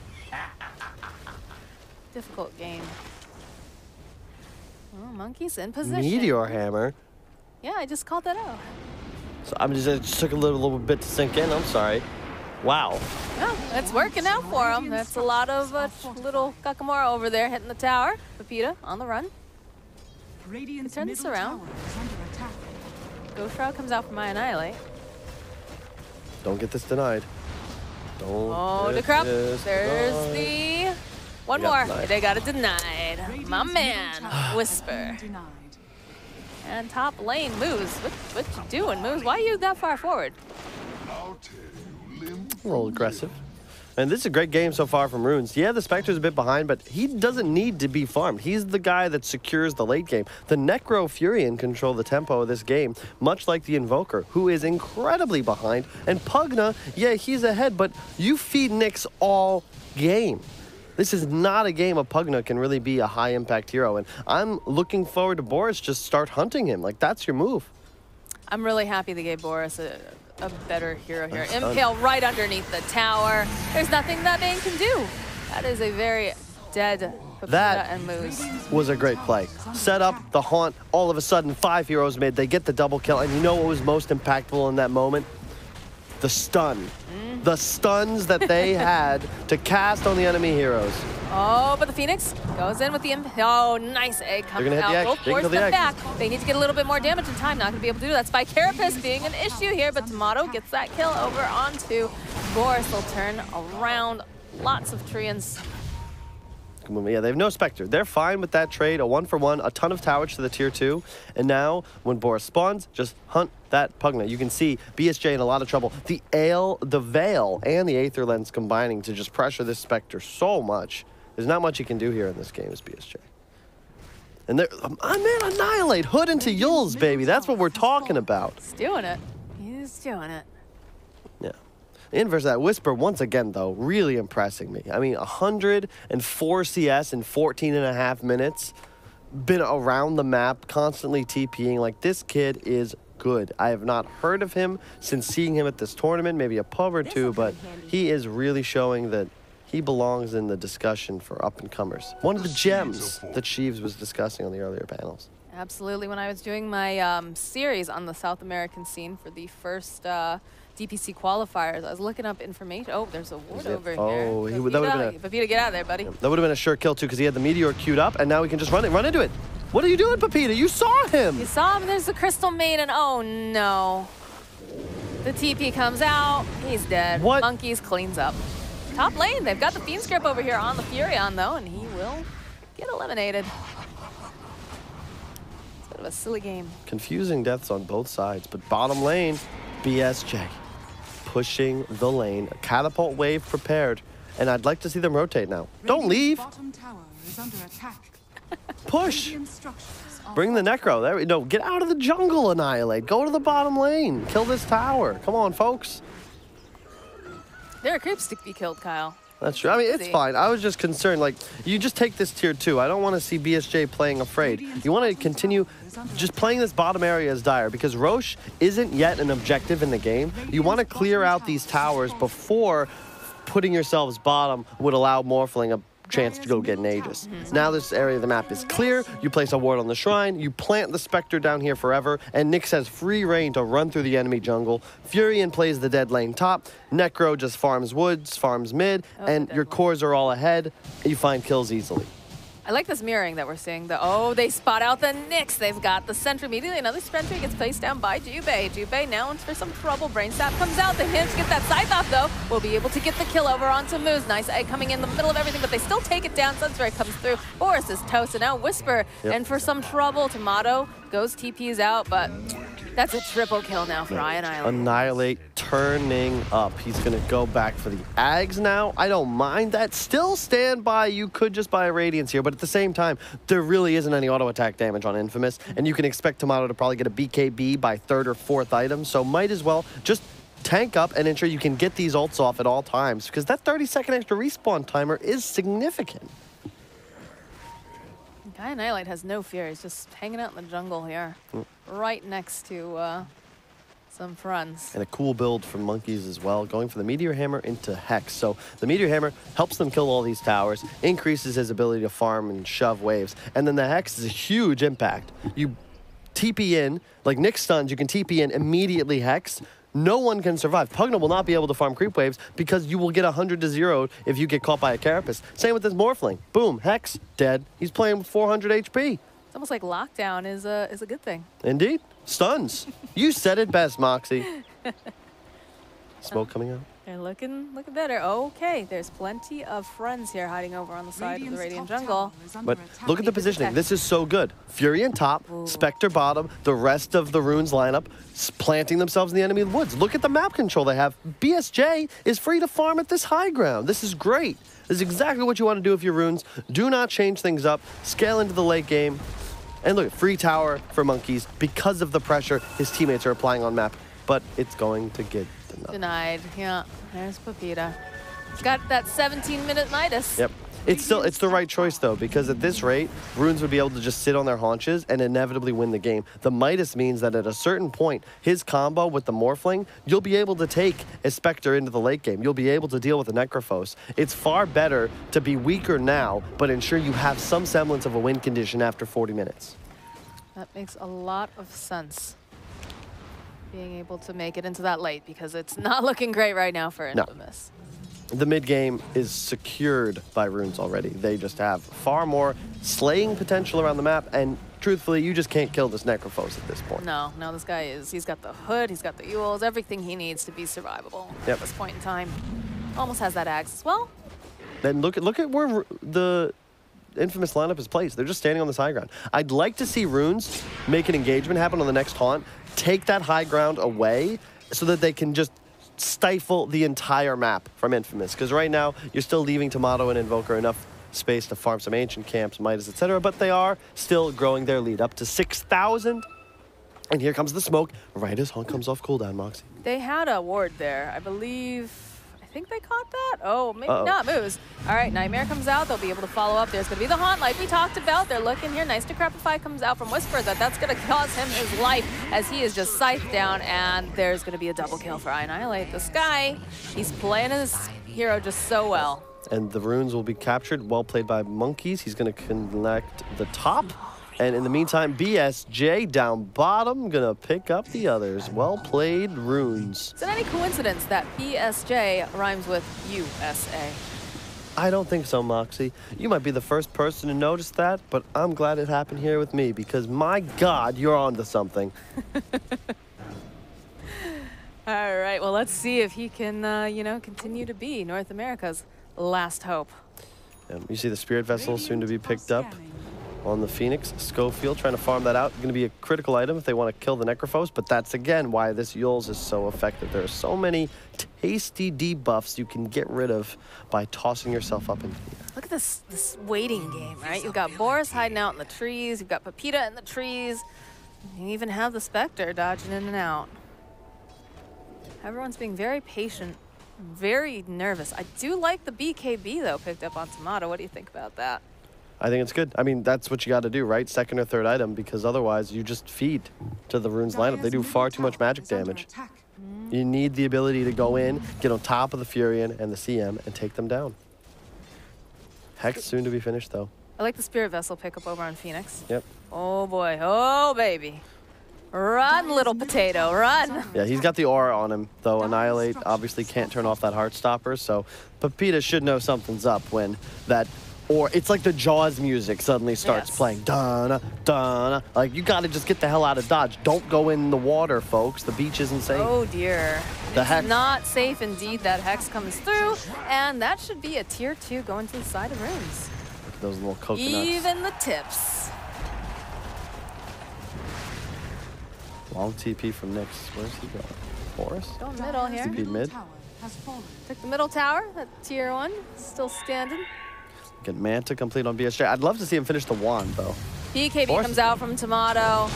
Difficult game. Oh, Monkeys in position. Meteor Hammer? Yeah, I just called that out. So it just took a little bit to sink in, I'm sorry. Wow. Yeah, it's working out for him. That's a lot of little Kakamora over there hitting the tower. Pepita on the run. Turn this around. Ghost Shroud comes out for my Annihilate. Don't get this denied. Don't the crap. There's the one more. They got it denied. My man, Whisper. And top lane, Moose. What you doing, Moose? Why are you that far forward? A little aggressive. And this is a great game so far from Rooons. Yeah, the Spectre's a bit behind, but he doesn't need to be farmed. He's the guy that secures the late game. The Necro Furion control the tempo of this game, much like the Invoker, who is incredibly behind. And Pugna, yeah, he's ahead, but you feed Nyx all game. This is not a game of Pugna can really be a high-impact hero, and I'm looking forward to Boris just start hunting him. Like, that's your move. I'm really happy they gave Boris a better hero here. Impale right underneath the tower. There's nothing that Bane can do. That is a very dead Pepita and Moose. Was a great play. Set up the haunt, all of a sudden 5 heroes mid, they get the double kill, and you know what was most impactful in that moment? The stun. The stuns that they had to cast on the enemy heroes. Oh, but the Phoenix goes in with the Oh, nice egg coming They're gonna hit out. the egg. Go force them back. They need to get a little bit more damage in time. Not going to be able to do that. Spike Carapace being an issue here, but Tomato gets that kill over onto Boris. They'll turn around. Lots of Treants. Yeah, they have no Spectre. They're fine with that trade, a 1-for-1, a ton of towers to the tier 2. And now, when Boris spawns, just hunt that Pugna. You can see BSJ in a lot of trouble. The Veil, and the Aether Lens combining to just pressure this Spectre so much. There's not much you can do here in this game as BSJ. And they're, man, Annihilate, Hood into Yules, baby. That's what we're talking about. He's doing it. He's doing it. Yeah. Inverse that Whisper, once again, though, really impressing me. I mean, 104 CS in 14.5 minutes. Been around the map, constantly TPing. Like, this kid is good. I have not heard of him since seeing him at this tournament, maybe a pub or two, but he is really showing that he belongs in the discussion for up-and-comers. One of the gems that Sheaves was discussing on the earlier panels. Absolutely. When I was doing my series on the South American scene for the first DPC qualifiers, I was looking up information. Oh, there's a ward over here. Oh, that would have been a... Pepita, get out of there, buddy. That would have been a sure kill, too, because he had the Meteor queued up, and now we can just run into it. What are you doing, Pepita? You saw him! You saw him. There's the Crystal Maiden. Oh, no. The TP comes out. He's dead. What? Monkeys cleans up. Top lane, they've got the Fiend's Grip over here on the Furion, though, and he will get eliminated. It's a bit of a silly game. Confusing deaths on both sides, but bottom lane, BSJ pushing the lane. A catapult wave prepared, and I'd like to see them rotate now. Don't leave. Bottom tower is under attack. Push. Bring the Necro. There we go. Get out of the jungle, Annihilate. Go to the bottom lane. Kill this tower. Come on, folks. There are creeps to be killed, Kyle. That's true. I mean, it's fine. I was just concerned, like, you just take this tier 2. I don't want to see BSJ playing afraid. You want to continue just playing this bottom area as dire because Roche isn't yet an objective in the game. You want to clear out these towers before putting yourselves bottom would allow Morphling a chance to go get an Aegis. Now this area of the map is clear. You place a ward on the shrine. You plant the Spectre down here forever, and Nyx has free reign to run through the enemy jungle. Furion plays the dead lane top. Necro just farms woods, farms mid, and your cores are all ahead. You find kills easily. I like this mirroring that we're seeing. They spot out the Nyx. They've got the sentry immediately. Another sentry gets placed down by Jubei. Jubei now in for some trouble. Brain Sap comes out. The Hinge gets that scythe off, though. Will be able to get the kill over onto Moose. Nice egg coming in the middle of everything, but they still take it down. Sunspray comes through. Boris is toast, and now Whisper. And for some trouble, Tomato goes TPs out, but that's a triple kill now for Annihilate. Annihilate turning up. He's going to go back for the Ags now. I don't mind that. Still stand by. You could just buy a Radiance here, but at the same time, there really isn't any auto attack damage on Infamous, and you can expect Tomato to probably get a BKB by 3rd or 4th item, so might as well just tank up and ensure you can get these ults off at all times, because that 30-second extra respawn timer is significant. Annihilate has no fear. He's just hanging out in the jungle here, right next to some friends. And a cool build from Monkeys as well, going for the Meteor Hammer into Hex. So the Meteor Hammer helps them kill all these towers, increases his ability to farm and shove waves. And then the Hex is a huge impact. You TP in, like Nyx stuns, you can TP in, immediately Hex. No one can survive. Pugna will not be able to farm creep waves because you will get 100 to 0 if you get caught by a Carapace. Same with this Morphling. Boom, Hex, dead. He's playing with 400 HP. It's almost like lockdown is a good thing. Indeed. Stuns. You said it best, Moxie. Smoke coming out. They're looking better. Okay, there's plenty of friends here hiding over on the side of the Radiant jungle. But look at the positioning. This is so good. Fury in top, Spectre bottom, the rest of the Rooons lineup planting themselves in the enemy woods. Look at the map control they have. BSJ is free to farm at this high ground. This is great. This is exactly what you want to do if you're Rooons. Do not change things up. Scale into the late game. And look, free tower for Monkeys because of the pressure his teammates are applying on map. But it's going to get denied. Yeah, there's Pepita. It's got that 17-minute Midas. Yep. It's the right choice, though, because at this rate, Rooons would be able to just sit on their haunches and inevitably win the game. The Midas means that at a certain point, his combo with the Morphling, you'll be able to take a Spectre into the late game. You'll be able to deal with the Necrophos. It's far better to be weaker now, but ensure you have some semblance of a win condition after 40 minutes. That makes a lot of sense. Being able to make it into that late, because it's not looking great right now for Infamous. No. The mid game is secured by Rooons already. They just have far more slaying potential around the map, and truthfully, you just can't kill this Necrophos at this point. No, this guy he's got the hood, he's got the Ewells, everything he needs to be survivable at this point in time. Almost has that axe as well. Then look at where the Infamous lineup is placed. They're just standing on this high ground. I'd like to see Rooons make an engagement happen on the next haunt, take that high ground away so that they can just stifle the entire map from Infamous. Because right now, you're still leaving Tomato and Invoker enough space to farm some ancient camps, Midas, etc. But they are still growing their lead up to 6,000. And here comes the smoke right as haunt comes off cooldown, Moxie. They had a ward there, I believe. I think they caught that. Oh, maybe not. Moves. All right, Nightmare comes out. They'll be able to follow up. There's going to be the haunt like we talked about. They're looking here. Nice Decrepify comes out from Whisper. That's going to cost him his life as he is just scythed down. And there's going to be a double kill for Annihilate. This guy, he's playing his hero just so well. And the Rooons will be captured. Well played by Monkeys. He's going to connect the top. And in the meantime, BSJ down bottom, gonna pick up the others. Well played, Rooons. Is it any coincidence that BSJ rhymes with USA? I don't think so, Moxie. You might be the first person to notice that, but I'm glad it happened here with me because, my God, you're onto something. All right, well, let's see if he can, continue to be North America's last hope. You see the Spirit Vessel soon to be picked up. on the Phoenix. Schofield trying to farm that out. Going to be a critical item if they want to kill the Necrophos, but that's again why this Yules is so effective. There are so many tasty debuffs you can get rid of by tossing yourself up into the air. Look at this waiting game, right? You've got Boris hiding out in the trees. You've got Pepita in the trees. You even have the Spectre dodging in and out. Everyone's being very patient, very nervous. I do like the BKB, though, picked up on Tomato. What do you think about that? I think it's good. I mean, that's what you got to do, right? Second or third item, because otherwise you just feed to the Rooons lineup. They do far too much magic damage. You need the ability to go in, get on top of the Furion and the CM, and take them down. Hex soon to be finished, though. I like the Spirit Vessel pickup over on Phoenix. Yep. Oh, boy. Oh, baby. Run, little potato, run. Yeah, he's got the aura on him, though. Annihilate obviously can't turn off that Heartstopper, so Pepita should know something's up when that, or it's like the Jaws music suddenly starts playing. Dun, dun. Like, you gotta just get the hell out of Dodge. Don't go in the water, folks. The beach isn't safe. Oh, dear. The Hex. Not safe indeed. That Hex comes through, and that should be a tier 2 going to the side of Rooons. Look at those little coconuts. Even the tips. Long TP from Nyx. Where's he going? Forest? Going middle here. TP mid. Took the middle tower. That tier 1 still standing. Get Manta complete on BSJ. I'd love to see him finish the wand, though. BKB comes out from Tomato.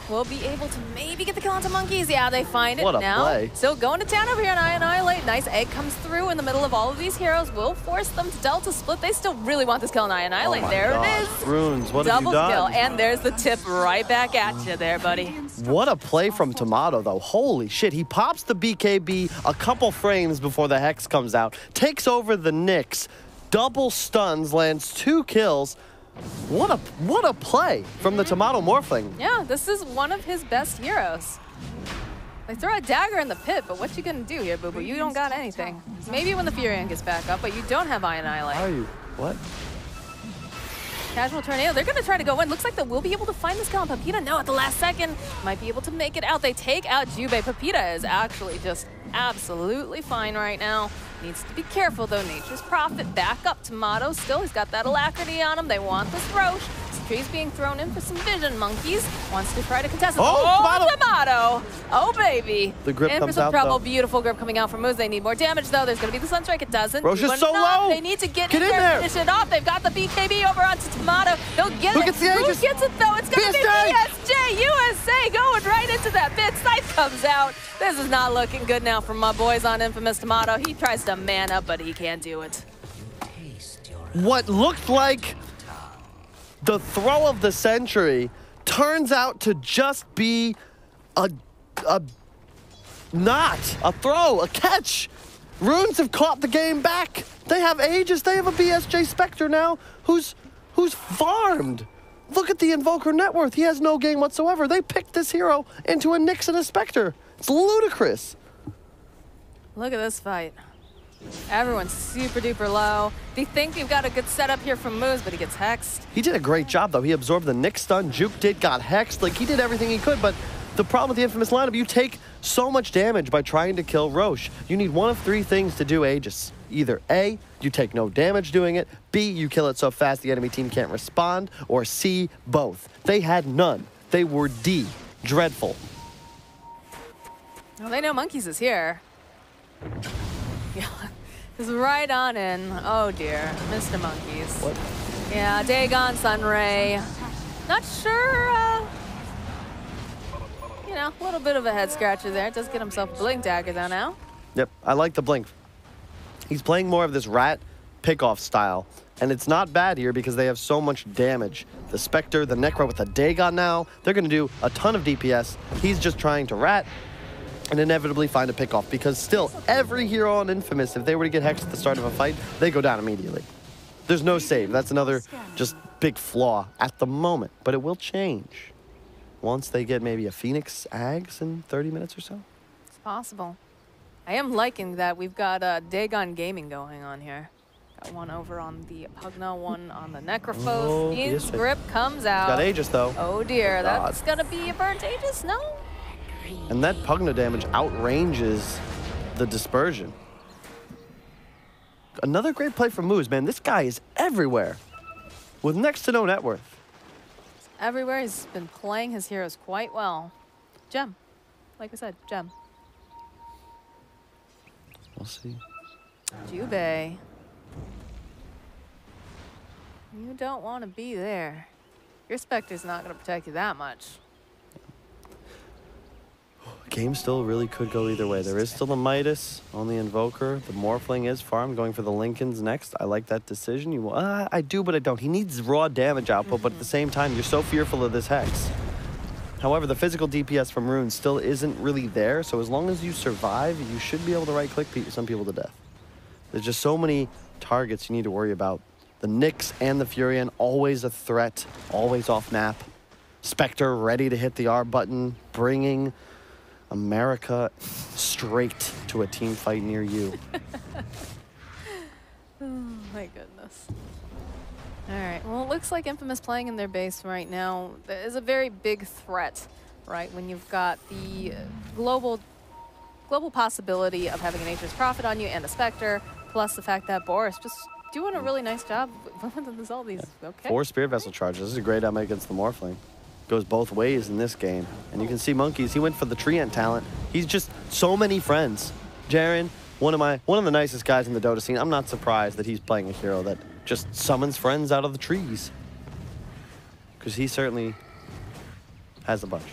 We'll be able to maybe get the kill onto Monkeys. Yeah, they find it What a now. play. Still going to town over here on Annihilate. Nice egg comes through in the middle of all of these heroes. Will force them to Delta split. They still really want this kill on Annihilate. Oh my there God. it is. Rooons, what have you Double done? kill. And there's the tip right back at you there, buddy. What a play from Tomato, though. Holy shit. He pops the BKB a couple frames before the Hex comes out, takes over the Nyx, double stuns, lands 2 kills. What a play from the Tomato Morphling. Yeah, this is one of his best heroes. They throw a dagger in the pit, but what you gonna do here, boo-boo? You don't got anything. Maybe when the Furion gets back up, but you don't have Annihilate. How are you? What? Casual tornado. They're going to try to go in. Looks like they will be able to find this kill on Pepita. No, at the last second. Might be able to make it out. They take out Jubei. Pepita is actually just absolutely fine right now. Needs to be careful, though. Nature's Prophet back up. Tomato still. He's got that alacrity on him. They want this Roche. Tree's being thrown in for some vision. Monkeys wants to try to contest it. Oh, Tomato! Oh, baby. The grip in comes for some out, trouble. though. Beautiful grip coming out from Moose. They need more damage, though. There's going to be the Sunstrike. It doesn't. Roche is so enough. low. They need to get in in there there. and finish it off. They've got the BKB over onto Tomato. They'll get Who it. gets the Who Aegis? gets it, though? It's going to be BSJ. BSJ USA going right into that pit. Scythe comes out. This is not looking good now for my boys on Infamous Tomato. He tries to man up, but he can't do it. What looked like the throw of the century turns out to just be a throw, a catch. Rooons have caught the game back. They have Aegis. They have a BSJ Spectre now who's farmed. Look at the Invoker net worth. He has no gain whatsoever. They picked this hero into a Nyx and a Spectre. It's ludicrous. Look at this fight. Everyone's super duper low. They think you've got a good setup here from Moose, but he gets hexed. He did a great job, though. He absorbed the Nyx stun. Juke got hexed. Like, he did everything he could, but the problem with the Infamous lineup, you take so much damage by trying to kill Roche. You need one of 3 things to do Aegis. Either A, you take no damage doing it, B, you kill it so fast the enemy team can't respond, or C, both. They had none. They were D. Dreadful. Well, they know Monkeys is here. Yeah, it's right on in. Oh dear, Mr. Monkeys. What? Yeah, Dagon, Sunray. Not sure, you know, a little bit of a head scratcher there. Does get himself a Blink Dagger though now. Yep, I like the blink. He's playing more of this rat pickoff style, and it's not bad here because they have so much damage. The Spectre, the Necro with the Dagon now, they're going to do a ton of DPS. He's just trying to rat and inevitably find a pickoff because still, every hero on Infamous, if they were to get hexed at the start of a fight, they go down immediately. There's no save. That's another just big flaw at the moment, but it will change once they get maybe a Phoenix Ags in 30 minutes or so. It's possible. I am liking that we've got Dagon Gaming going on here. Got one over on the Pugna, one on the Necrophos. Oh, Fiend's yes, Grip comes out. Got Aegis, though. Oh dear, that's gonna be a burnt Aegis, no? And that Pugna damage outranges the dispersion. Another great play from Moose, man. This guy is everywhere with next to no net worth. everywhere. He's been playing his heroes quite well. Gem. Like I said, gem. We'll see. Jubei. You don't want to be there. Your Spectre's not going to protect you that much. Game still really could go either way. There is still a Midas on the Invoker. The Morphling is farmed, going for the Lincolns next. I like that decision. I do, but I don't. He needs raw damage output, but at the same time, you're so fearful of this Hex. However, the physical DPS from Rooons still isn't really there, so as long as you survive, you should be able to right-click some people to death. There's just so many targets you need to worry about. The Nyx and the Furion, always a threat, always off map. Spectre ready to hit the R button, bringing America straight to a team fight near you. Oh my goodness. All right, well, it looks like Infamous playing in their base right now is a very big threat, right? When you've got the global possibility of having a Nature's Prophet on you and a Spectre, plus the fact that Boris just doing a really nice job with all these. Okay. 4 Spirit Vessel charges. This is a great outcome against the Morphling. Goes both ways in this game. And you can see Monkeys, he went for the Treant talent. He's just so many friends. Jaren, one of the nicest guys in the Dota scene. I'm not surprised that he's playing a hero that just summons friends out of the trees. Because he certainly has a bunch.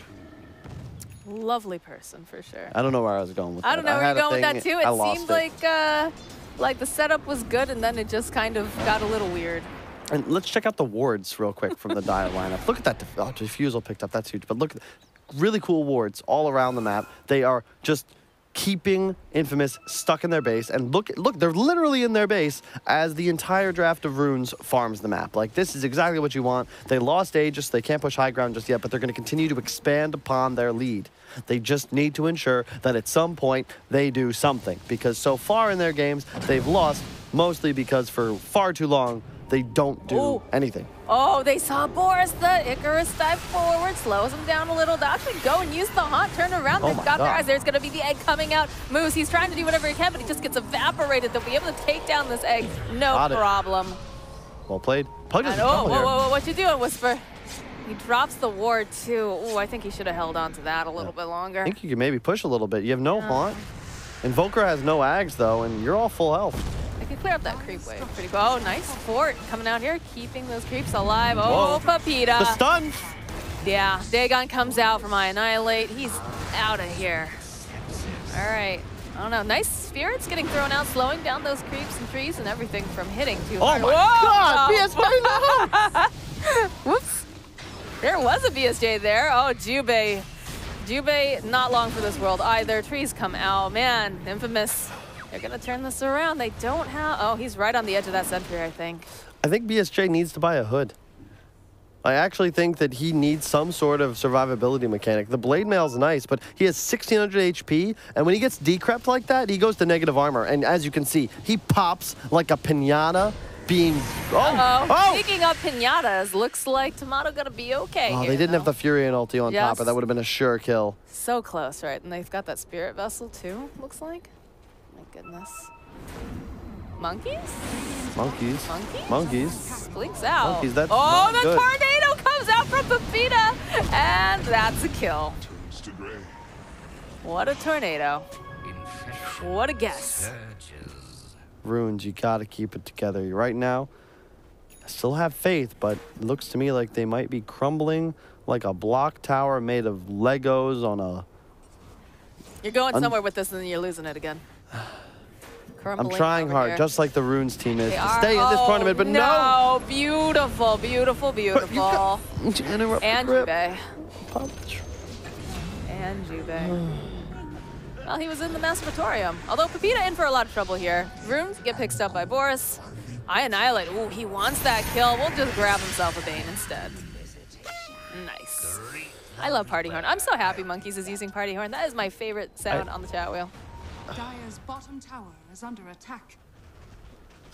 Lovely person, for sure. I don't know where I was going with that. I don't know where you're going with that, too. It seemed like the setup was good, and then it just kind of got a little weird. And let's check out the wards real quick from the Dire lineup. Look at that. Oh, Diffusal picked up. That's huge. But look, really cool wards all around the map. They are just keeping Infamous stuck in their base. And look, they're literally in their base as the entire draft of Rooons farms the map. Like, this is exactly what you want. They lost Aegis. They can't push high ground just yet, but they're going to continue to expand upon their lead. They just need to ensure that at some point they do something. Because so far in their games, they've lost mostly because for far too long, they don't do anything. Oh, they saw Boris. The Icarus dive forward, slows him down a little. They actually go and use the haunt, turn around. They've got their eyes. There's going to be the egg coming out. Moose, he's trying to do whatever he can, but he just gets evaporated. They'll be able to take down this egg. No problem. Well played. Pug is whoa, what you doing, Whisper? He drops the ward, too. Ooh, I think he should have held on to that a little bit longer. I think you can maybe push a little bit. You have no haunt. Invoker has no ags, though, and you're all full health. I can clear up that creep wave pretty cool. Oh, nice fort coming out here, keeping those creeps alive. Oh, Pepita. The stun. Yeah, Dagon comes out from Annihilate. He's out of here. All right. I don't know. Nice spirits getting thrown out, slowing down those creeps and trees and everything from hitting too hard. Oh my God! BSJ, no! Whoops. There was a BSJ there. Oh, Jubei. Jubei, not long for this world either. Trees come out. Man, Infamous. They're going to turn this around. They don't have... Oh, he's right on the edge of that sentry, I think. I think BSJ needs to buy a hood. I actually think that he needs some sort of survivability mechanic. The Blade Mail's nice, but he has 1,600 HP, and when he gets decrept like that, he goes to negative armor. And as you can see, he pops like a piñata being... Speaking of piñatas, looks like Tomato going to be okay here, they didn't have the Fury and ulti on top, but that would have been a sure kill. So close, right? And they've got that Spirit Vessel, too, looks like. Goodness. Monkeys? Monkeys. Monkeys? Monkeys. Blinks out. Monkeys, that's the tornado comes out from Pepita, and that's a kill. What a tornado. What a guess. Rooons, you gotta keep it together. Right now, I still have faith, but it looks to me like they might be crumbling like a block tower made of Legos on a... You're going somewhere with this and then you're losing it again. I'm trying hard, just like the Rooons team is, to stay in this tournament, but no! Beautiful, beautiful, beautiful. And Jubei. And Jubei. Well, he was in the Masturbatorium. Although Pepita in for a lot of trouble here. Rooons get picked up by Boris. I Annihilate. Ooh, he wants that kill. We'll just grab himself a Bane instead. Nice. I love Party Horn. I'm so happy Monkeys is using Party Horn. That is my favorite sound on the chat wheel. Dire's bottom tower is under attack.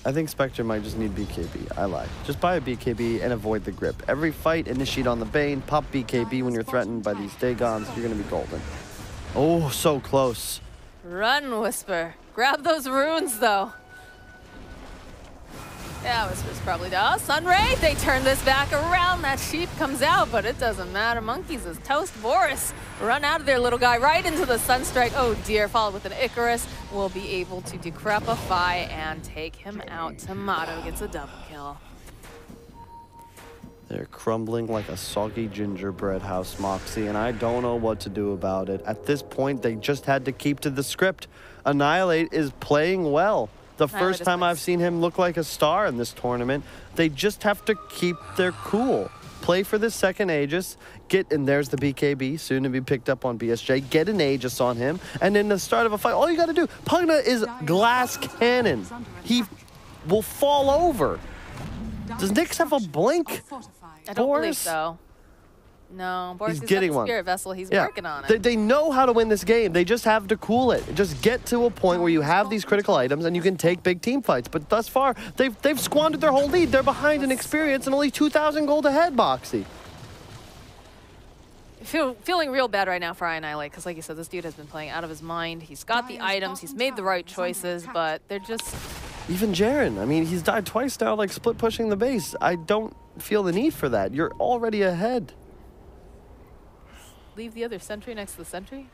I think Spectre might just need BKB. I lied. Just buy a BKB and avoid the grip. Every fight, initiate on the Bane, pop BKB when you're threatened by these Dagons. You're going to be golden. Oh, so close. Run, Whisper. Grab those Rooons, though. Yeah, Whisper's probably down. Oh, Sunray, they turn this back around. That sheep comes out, but it doesn't matter. Monkeys is toast. Boris, run out of there, little guy, right into the Sunstrike. Oh dear, followed with an Icarus. Will be able to decrepify and take him out. Tomato gets a double kill. They're crumbling like a soggy gingerbread house, Moxie, and I don't know what to do about it. At this point, they just had to keep to the script. Annihilate is playing well. The first time I've seen him look like a star in this tournament. They just have to keep their cool. Play for the second Aegis, and there's the BKB, soon to be picked up on BSJ. Get an Aegis on him, and in the start of a fight, all you gotta do, Pugna is glass cannon. He will fall over. Does Nyx have a blink? I don't believe so. No, Boris he's getting got the one. Spirit Vessel. He's working on it. They know how to win this game. They just have to cool it. Just get to a point where you have these critical items and you can take big team fights. But thus far, they've squandered their whole lead. They're behind in experience and only 2,000 gold ahead, Moxie. Feeling real bad right now for Annihilate, because like you said, this dude has been playing out of his mind. He's got the items. He's made the right choices, but they're just... Even Jaren, I mean, he's died twice now, like split pushing the base. I don't feel the need for that. You're already ahead. Leave the other sentry next to the sentry.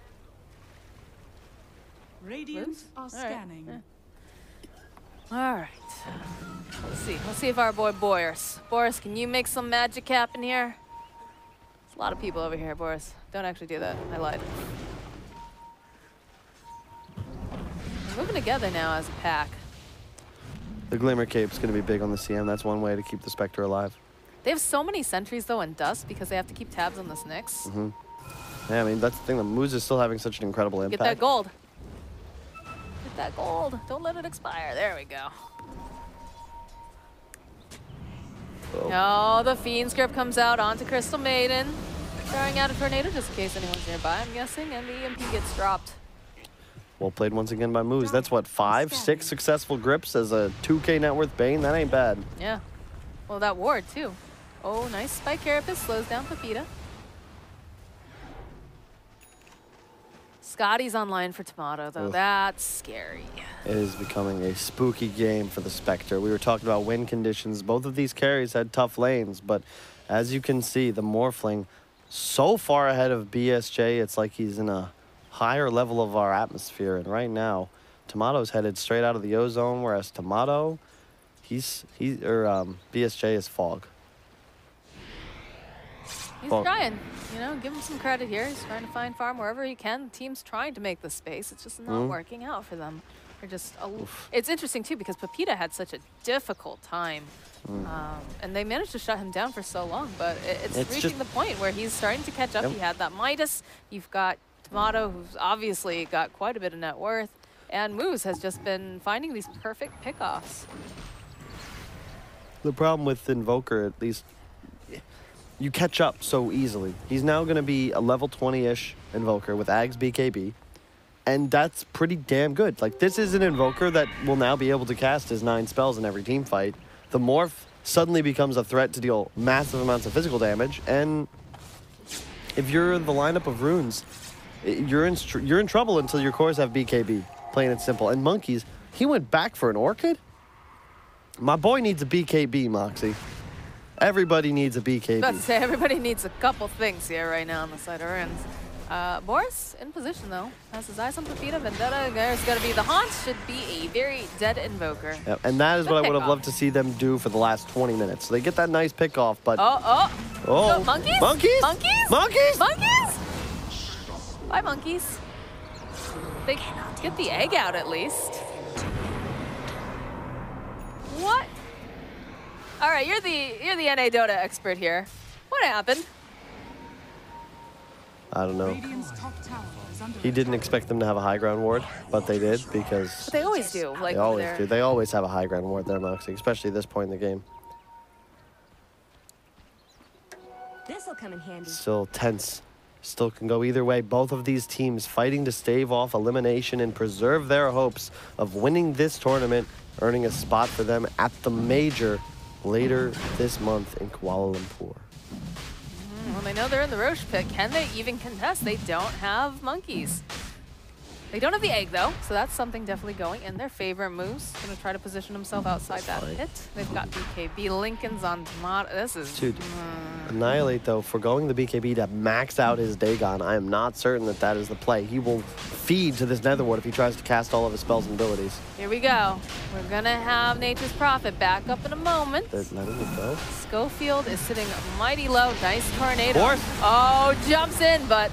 Radiant are scanning. All right. Let's see if our boy Boris. Boris, can you make some magic happen here? There's a lot of people over here, Boris. Don't actually do that. I lied. We're moving together now as a pack. The Glimmer Cape's going to be big on the CM. That's one way to keep the Spectre alive. They have so many sentries, though, and Dust because they have to keep tabs on this Nyx. Yeah, I mean, that's the thing. The Moose is still having such an incredible impact. Get that gold. Get that gold. Don't let it expire. There we go. Oh, the Fiend script comes out onto Crystal Maiden. Throwing out a tornado just in case anyone's nearby, I'm guessing, and the EMP gets dropped. Well played once again by Moose. That's what, 5, 6 successful grips as a 2K net worth Bane? That ain't bad. Yeah. Well, that ward, too. Oh, nice spike carapace. Slows down Pepita. Scotty's online for Tomato, though. Oof. That's scary. It is becoming a spooky game for the Spectre. We were talking about win conditions. Both of these carries had tough lanes, but as you can see, the Morphling so far ahead of BSJ, it's like he's in a higher level of our atmosphere. And right now, Tomato's headed straight out of the ozone, whereas Tomato, BSJ is fog. He's trying, you know, give him some credit here. He's trying to find farm wherever he can. The team's trying to make the space. It's just not working out for them. They're just, it's interesting too because Pepita had such a difficult time. And they managed to shut him down for so long, but it's reaching the point where he's starting to catch up. He had that Midas. You've got Tomato, who's obviously got quite a bit of net worth. And Moose has just been finding these perfect pickoffs. The problem with Invoker, at least, you catch up so easily. He's now going to be a level 20-ish Invoker with Ag's BKB, and that's pretty damn good. Like, this is an Invoker that will now be able to cast his 9 spells in every team fight. The Morph suddenly becomes a threat to deal massive amounts of physical damage, and if you're in the lineup of Rooons, you're in trouble until your cores have BKB, plain and simple. And Monkeys, he went back for an Orchid? My boy needs a BKB, Moxie. Everybody needs a BKB. I was about to say, everybody needs a couple things here right now on the side of Rooons. Boris in position, though. Has his eyes on Pepita. Vendetta, there's going to be the Haunt. Should be a very dead Invoker. Yep, and that is what I would have loved to see them do for the last 20 minutes. So they get that nice pick off, but... Oh, monkeys? Monkeys? Monkeys? Monkeys? Monkeys? Bye, monkeys. They get the egg out, at least. What? All right, you're the NA Dota expert here. What happened? I don't know. He didn't expect them to have a high ground ward, but they did because... But they always do. Like, they always do. They always have a high ground ward there, Moxie, especially at this point in the game. This'll come in handy. Still tense. Still can go either way. Both of these teams fighting to stave off elimination and preserve their hopes of winning this tournament, earning a spot for them at the major later this month in Kuala Lumpur. Well, they know they're in the Roche pit. Can they even contest? They don't have monkeys. They don't have the egg, though, so that's something definitely going in their favor. Moose going to try to position himself outside that pit. They've got BKB. Lincoln's on Tomato. This is... Dude, Annihilate, though, foregoing the BKB to max out his Dagon, I am not certain that that is the play. He will feed to this Netherward if he tries to cast all of his spells and abilities. Here we go. We're going to have Nature's Prophet back up in a moment. They're letting it go. Schofield is sitting mighty low. Nice tornado. Force. Oh, jumps in, but...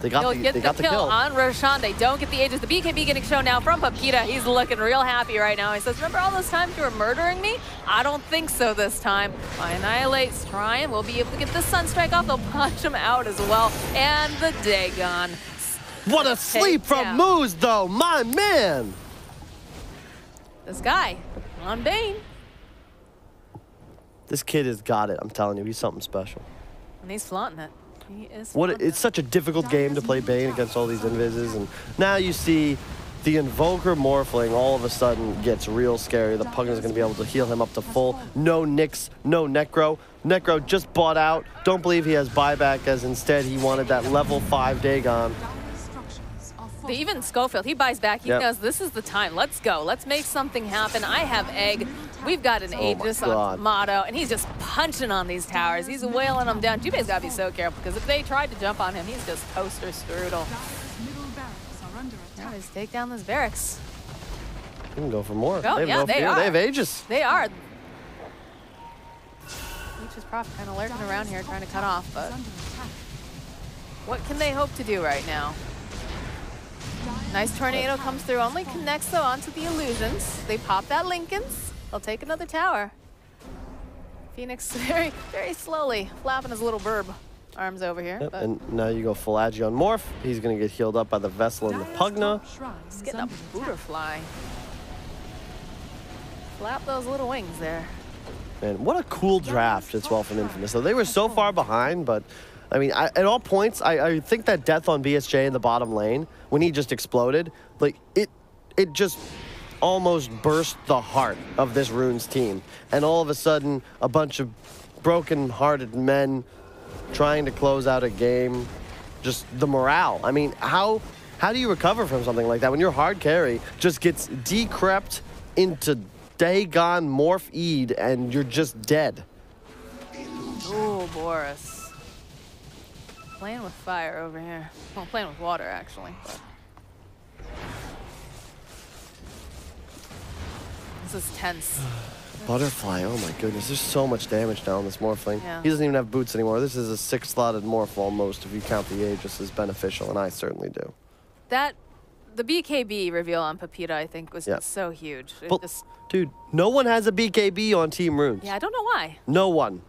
They got the kill on Roshan. They don't get the Aegis. The BKB getting shown now from Papita. He's looking real happy right now. He says, remember all those times you were murdering me? I don't think so this time. Annihilate's trying. We'll be able to get the Sunstrike off. They'll punch him out as well. And the Dagon. What a sleep from Moose, though. My man. This guy on Bane. This kid has got it. I'm telling you, he's something special. And he's flaunting it. It's such a difficult game to play Bane against all these invises, and now you see the Invoker Morphling all of a sudden gets real scary. The Pugna's going to be able to heal him up to full. No Nyx, no Necro. Necro just bought out. Don't believe he has buyback, as instead he wanted that level 5 Dagon. Even Schofield, he buys back. He knows this is the time. Let's go. Let's make something happen. I have egg. We've got an Aegis on Tomato, and he's just punching on these towers. He's wailing them down. Jube's got to be so careful, because if they tried to jump on him, he's just toaster strudel. Now just take down this barracks. You can go for more. Oh, yeah, they are. They have Aegis. They are. Nature's Prophet kind of lurking around here trying to cut off, but what can they hope to do right now? Nice tornado comes through. Only connects, though, onto the illusions. They pop that Lincoln's. They'll take another tower. Phoenix very, very slowly flapping his little burb arms over here. Yep, and now you go full Agi on Morph. He's going to get healed up by the Vessel and the Pugna. He's getting a Booterfly. Flap those little wings there. Man, what a cool draft as well from Infamous. So they were so far behind, but I mean, at all points, I think that death on BSJ in the bottom lane, when he just exploded, like, it just almost burst the heart of this Rooons team. And all of a sudden, a bunch of broken-hearted men trying to close out a game, just the morale. I mean, how do you recover from something like that when your hard carry just gets decrept into Dagon Morph Eid and you're just dead? Ooh, Boris. Playing with fire over here. Well, playing with water, actually. But this is tense. Butterfly, oh my goodness. There's so much damage now on this Morphling. Yeah. He doesn't even have boots anymore. This is a 6-slotted Morph almost, if you count the Aegis as beneficial, and I certainly do. The BKB reveal on Papita, I think, was just so huge. But, dude, no one has a BKB on Team Rooons. Yeah, I don't know why. No one.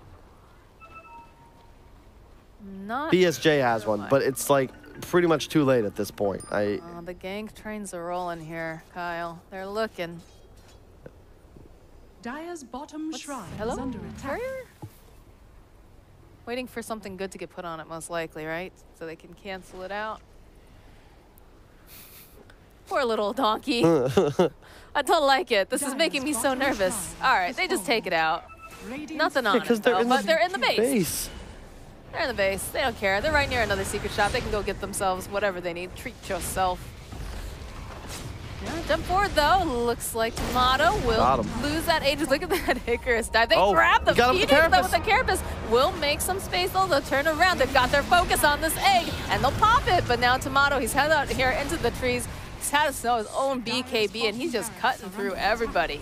Not BSJ has one, but it's like pretty much too late at this point. the gank trains are rolling here, Kyle. They're looking. Dire's bottom shrine is Hello? under attack. Courier? Waiting for something good to get put on it, most likely, right? So they can cancel it out. Poor little donkey. I don't like it. This is making me so nervous. All right, they just take it out. Nothing on it, though, but they're in the base. They're in the base. They don't care. They're right near another secret shop. They can go get themselves whatever they need. Treat yourself. Yeah, jump forward, though. Looks like Tomato will lose that Aegis. Look at that Icarus dive. They grab the Phoenix, though, with the Carapace. Will make some space, though. They'll turn around. They've got their focus on this egg, and they'll pop it. But now Tomato, he's headed out here into the trees. He's had to know his own BKB, and he's just cutting through everybody.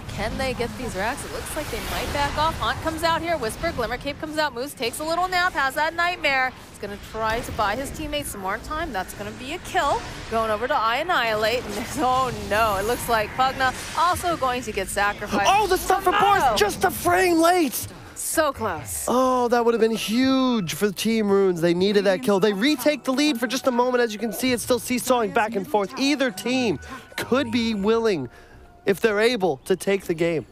Can they get these racks? It looks like they might back off. Haunt comes out here. Whisper, Glimmer Cape comes out. Moose takes a little nap, has that Nightmare. He's going to try to buy his teammates some more time. That's going to be a kill. Going over to Annihilate. And there's, oh no, it looks like Pugna also going to get sacrificed. Oh, the stuff for Boris, just a frame late. So close. Oh, that would have been huge for Team Rooons. They needed that kill. They retake the lead for just a moment. As you can see, it's still seesawing back and forth. Either team could be willing, if they're able, to take the game.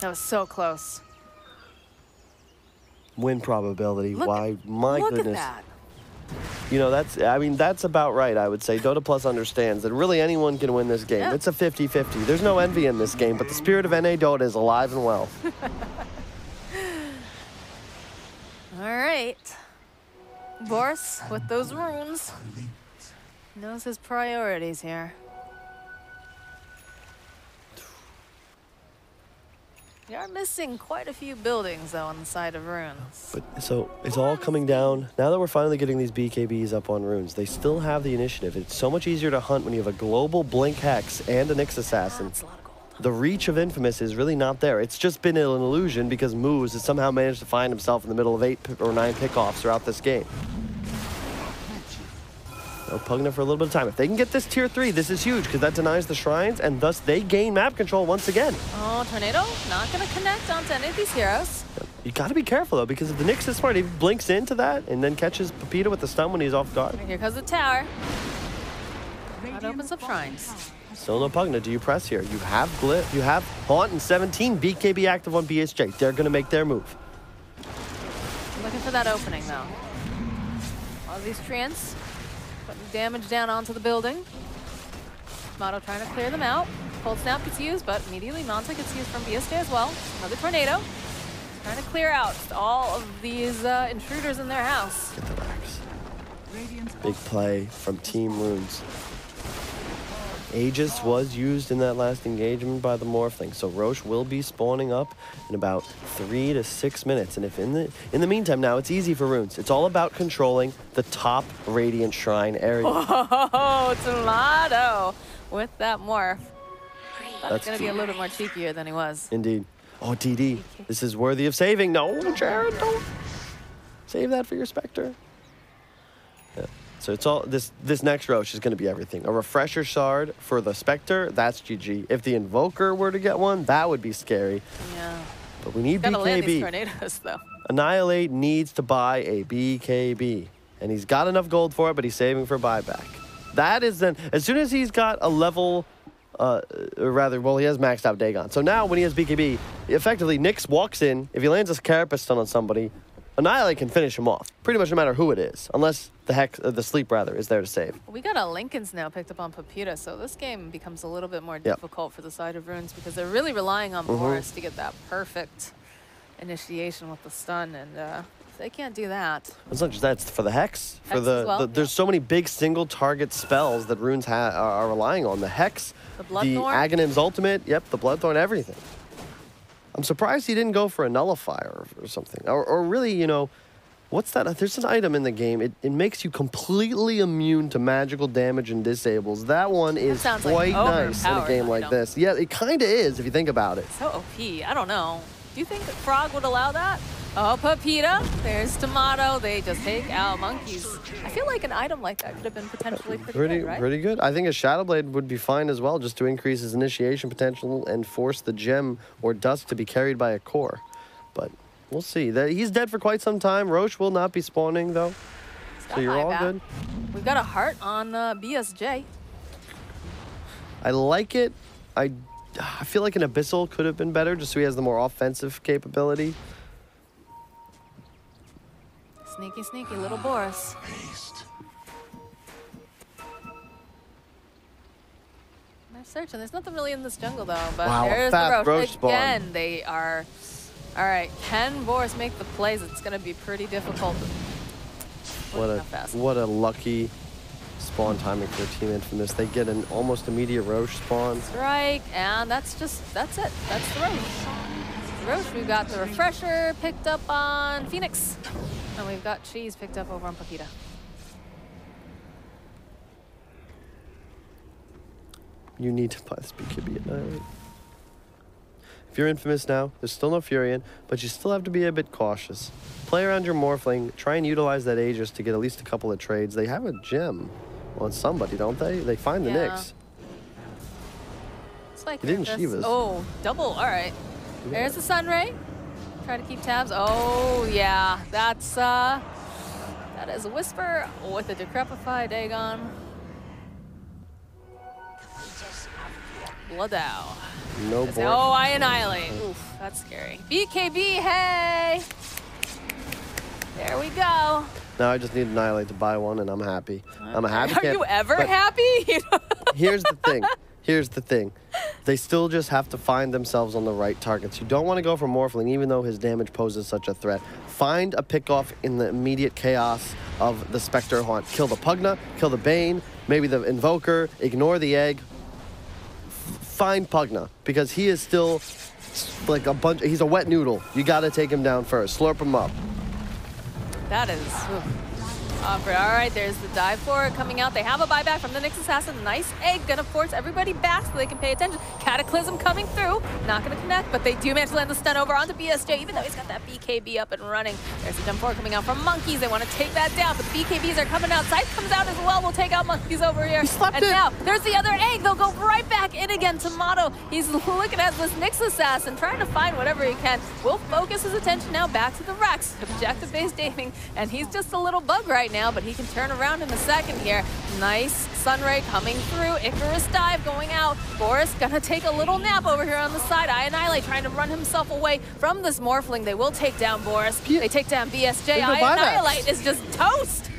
That was so close. Win probability. Why? My Look goodness. at that. You know, that's about right, I would say. Dota Plus understands that really anyone can win this game. Yeah. It's a 50-50. There's no envy in this game, but the spirit of NA Dota is alive and well. All right. Boris, with those runes. Knows his priorities here. We are missing quite a few buildings, though, on the side of Rooons. But so it's all coming down. Now that we're finally getting these BKBs up on Rooons, they still have the initiative. It's so much easier to hunt when you have a global Blink Hex and a Nyx Assassin. That's a lot of gold. The reach of Infamous is really not there. It's just been an illusion because Moose has somehow managed to find himself in the middle of 8 or 9 pickoffs throughout this game. They'll Pugna for a little bit of time. If they can get this tier 3, this is huge because that denies the shrines and thus they gain map control once again. Oh, Tornado not going to connect onto any of these heroes. You got to be careful though because if the Nyx is smart, he blinks into that and then catches Pepita with the stun when he's off guard. Here comes the tower. That opens up shrines. Still no Pugna. Do you press here? You have Glyph, you have Haunt and 17 BKB active on BSJ. They're going to make their move. Looking for that opening though. All of these treants. Putting damage down onto the building. Tomato trying to clear them out. Cold Snap gets used, but immediately Manta gets used from BSJ as well. Another Tornado. Trying to clear out all of these intruders in their house. Get the racks. Big play from Team Rooons. Aegis was used in that last engagement by the Morphling, so Roche will be spawning up in about 3 to 6 minutes. And if in the meantime, now it's easy for Rooons. It's all about controlling the top Radiant Shrine area. Oh, Tomato with that morph. That's going to be a little bit more cheekier than he was. Indeed. Oh, DD, this is worthy of saving. No, Jared, don't save that for your Spectre. Yeah. So it's all this next Roche is going to be everything. A refresher shard for the Spectre, that's GG. If the Invoker were to get one, that would be scary. Yeah. But we need Gotta land these BKB. tornadoes, though. Annihilate needs to buy a BKB. And he's got enough gold for it, but he's saving for buyback. That is then, as soon as he's got a level, or rather, well, he has maxed out Dagon. So now when he has BKB, effectively Nyx walks in, if he lands a Carapace stun on somebody, Annihilate can finish him off, pretty much no matter who it is, unless the sleep rather is there to save. We got a Lincoln's now picked up on Pepita, so this game becomes a little bit more difficult for the side of Rooons because they're really relying on Boris to get that perfect initiation with the stun, and if they can't do that. It's not just that, it's for the Hex. For Hex as well, there's so many big single target spells that Rooons are relying on. The Hex, The the Bloodthorn. Aghanim's ultimate, yep, the Bloodthorn, everything. I'm surprised he didn't go for a Nullifier or something. Or really, you know, what's that? There's an item in the game. It makes you completely immune to magical damage and disables. That one is sounds quite like nice in a overpowered game like item. this. Yeah, it kind of is if you think about it. So OP. I don't know. Do you think that Frog would allow that? Oh, Pepita. There's Tomato. They just take out monkeys. I feel like an item like that could have been potentially pretty good, right? Pretty good. I think a Shadowblade would be fine as well, just to increase his initiation potential and force the gem or dusk to be carried by a core. But we'll see. He's dead for quite some time. Roche will not be spawning, though. So you're all good. We've got a heart on BSJ. I like it. I feel like an Abyssal could have been better, just so he has the more offensive capability. Sneaky, sneaky little Boris. They're searching. There's nothing really in this jungle, though. But Wow, there's fast the Roche Roche. spawn. Again, they are... All right, can Boris make the plays? It's going to be pretty difficult. What a lucky spawn timing for Team Infamous. They get an almost immediate Roche spawn. Strike, and that's it. That's the Roche. Roche, we've got the Refresher picked up on Phoenix. And we've got Cheese picked up over on Pepita. You need to buy this BKB Annihilate. If you're Infamous now, there's still no Furion, but you still have to be a bit cautious. Play around your Morphling, try and utilize that Aegis to get at least a couple of trades. They have a gem on somebody, don't they? They find the Nyx. It's like He didn't Shiva's. Oh, double, all right. There's the Sunray. Try to keep tabs. Oh, yeah, that is a Whisper with a Decrepify Dagon. Bloodow. No Oh, board. I Annihilate. Oof, that's scary. BKB, hey! There we go. Now I just need Annihilate to buy one, and I'm happy. I'm a happy Are camp, you ever but happy? Here's the thing. Here's the thing. They still just have to find themselves on the right targets. You don't want to go for Morphling, even though his damage poses such a threat. Find a pickoff in the immediate chaos of the Spectre Haunt. Kill the Pugna, kill the Bane, maybe the Invoker, ignore the egg, find Pugna, because he is still like a bunch. He's a wet noodle. You got to take him down first. Slurp him up. That is awkward. All right, there's the dive for it coming out. They have a buyback from the Nyx Assassin. Nice egg, gonna force everybody back so they can pay attention. Cataclysm coming through. Not gonna connect, but they do manage to land the stun over onto BSJ, even though he's got that BKB up and running. There's the jump forward coming out from Monkeys. They want to take that down, but the BKBs are coming out. Scythe comes out as well. We'll take out Monkeys over here. And now there's the other egg. They'll go right back in again. Tomato, he's looking at this Nyx Assassin, trying to find whatever he can. Will focus his attention now back to the Rex. Objective-based aiming, and he's just a little bug right now, but he can turn around in a second here. Nice Sunray coming through. Icarus dive going out. Boris gonna take a little nap over here on the side. Annihilate trying to run himself away from this Morphling. They will take down Boris. They take down BSJ. Annihilate is just toast.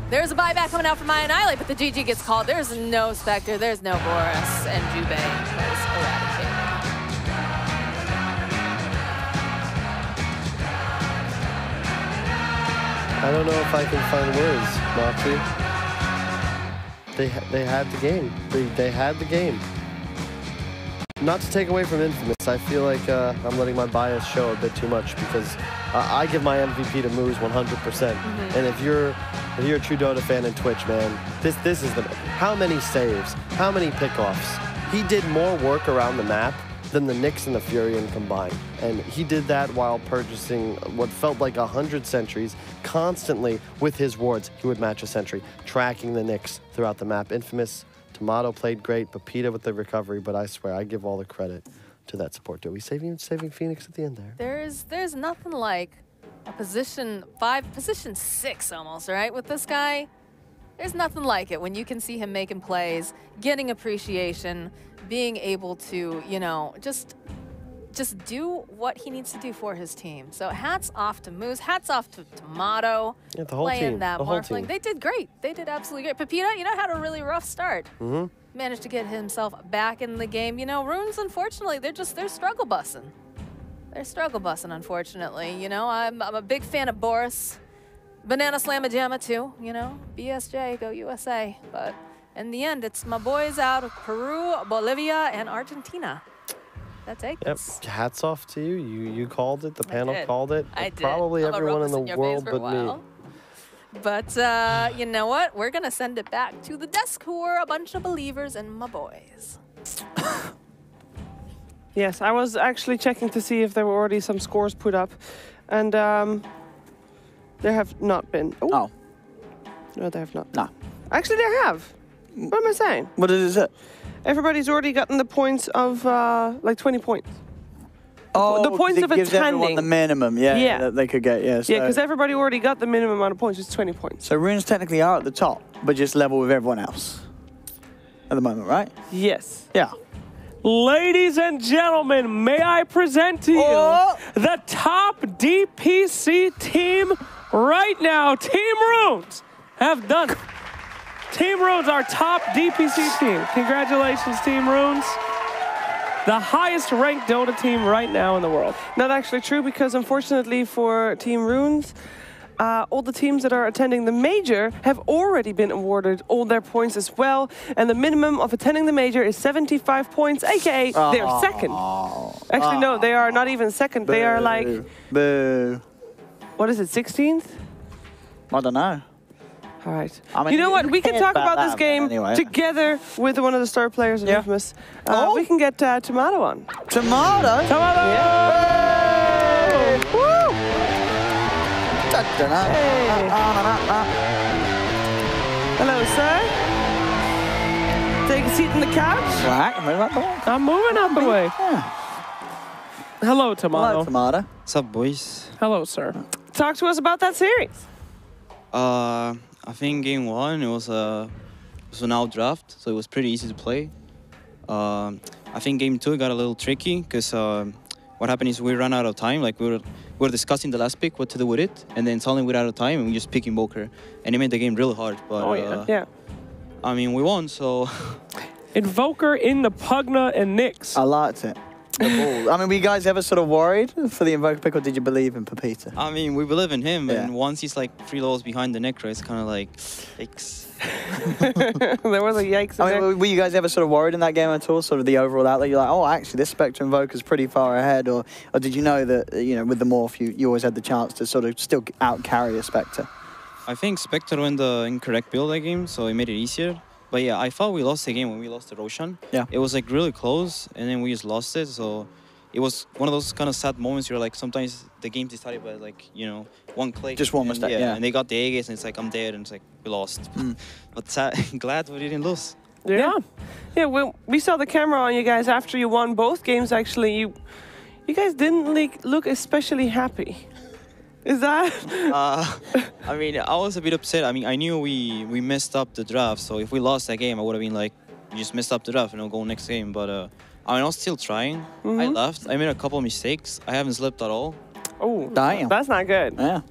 There's a buyback coming out from Annihilate, but the GG gets called. There's no Spectre, there's no Boris, and Jubei is eradicated. I don't know if I can find words, Moxie. They had the game. They had the game. Not to take away from Infamous, I feel like I'm letting my bias show a bit too much because I give my MVP to Moose 100%. And if you're a true Dota fan in Twitch, man, this is the how many saves, how many pickoffs. He did more work around the map than the Nyx and the Furion combined. And he did that while purchasing what felt like 100 sentries. Constantly with his wards, he would match a sentry, tracking the Nyx throughout the map. Infamous, Tomato played great, Pepita with the recovery, but I swear, I give all the credit to that support. Do we saving Phoenix at the end there? There's nothing like a position 5, position 6 almost, right? With this guy, there's nothing like it when you can see him making plays, getting appreciation, being able to, you know, just do what he needs to do for his team. So hats off to Moose, hats off to Tomato. Yeah, the whole playing team. that The whole Morphling. team. They did great. They did absolutely great. Pepita, you know, had a really rough start. Managed to get himself back in the game. You know, Rooons, unfortunately, they're struggle bussing. They're struggle bussing, unfortunately. You know, I'm a big fan of Boris. Banana Slamma Jamma too, you know. BSJ, go USA. But in the end, it's my boys out of Peru, Bolivia, and Argentina. That's it. Yep. Hats off to you. You called it. The panel called it. I did. Probably I'm everyone in in the your world face for but a me. while. But you know what? We're going to send it back to the desk who are a bunch of believers in my boys. Yes, I was actually checking to see if there were already some scores put up. And there have not been. Oh. No, there have not. No. Actually, there have. What am I saying? What is it? Everybody's already gotten the points of like 20 points. Oh, the points of it gives everyone attending. the minimum, that they could get, yeah. So, Yeah, because everybody already got the minimum amount of points. It's 20 points. so Rooons technically are at the top, but just level with everyone else at the moment, right? Yes. Yeah. Ladies and gentlemen, may I present to you the top DPC team right now. Team Rooons have done it. Team Rooons, our top DPC team. Congratulations, Team Rooons. The highest ranked Dota team right now in the world. Not actually true, because unfortunately for Team Rooons, all the teams that are attending the major have already been awarded all their points as well. And the minimum of attending the major is 75 points, aka they're second. Actually, no, they are not even second. They are like, Boo. what is it, 16th? I don't know. All right. I mean, you know what? who We can cares talk about about this that, game anyway. together with one of the star players of Yeah. Infamous. We can get Tomato on. Tomato? Tomato! Yeah. Woo! Hello, sir. Take a seat on the couch. I'm moving out the way. Yeah. Hello, Tomato. Hello, Tomato. What's up, boys? Hello, sir. Talk to us about that series. I think game 1 it was an out draft, so it was pretty easy to play. I think game 2 got a little tricky because what happened is we ran out of time. Like we were discussing the last pick, what to do with it, and then suddenly we ran out of time and we just picked Invoker, and it made the game really hard. But Yeah. I mean, we won, so Invoker in the Pugna and Nyx. I liked it. the ball. I mean, were you guys ever sort of worried for the Invoker pick, or did you believe in Pepita? I mean, we believe in him, Yeah. and once he's like 3 levels behind the Necro, it's kind of like, yikes. There was a yikes in I there. mean, were you guys ever sort of worried in that game at all? Sort of the overall outlet. You're like, oh, actually, this Spectre Invoker's pretty far ahead, or did you know that with the morph, you always had the chance to sort of still out carry a Spectre? I think Spectre went the incorrect build that game, so it made it easier. But yeah, I thought we lost the game when we lost to Roshan. Yeah. It was like really close, and then we just lost it. So it was one of those kind of sad moments where like sometimes the game decided by like, one click. Just one mistake, yeah. And they got the Aegis, and it's like, I'm dead, and it's like, we lost. But glad we didn't lose. Yeah. Yeah, we saw the camera on you guys after you won both games, actually. You guys didn't look especially happy. Is that? I mean, I was a bit upset. I mean, I knew we messed up the draft, so if we lost that game, I would have been like, you just messed up the draft and I'll go next game. But I mean, I was still trying. I left. I made a couple of mistakes. I haven't slept at all. Oh, damn. That's not good. Yeah.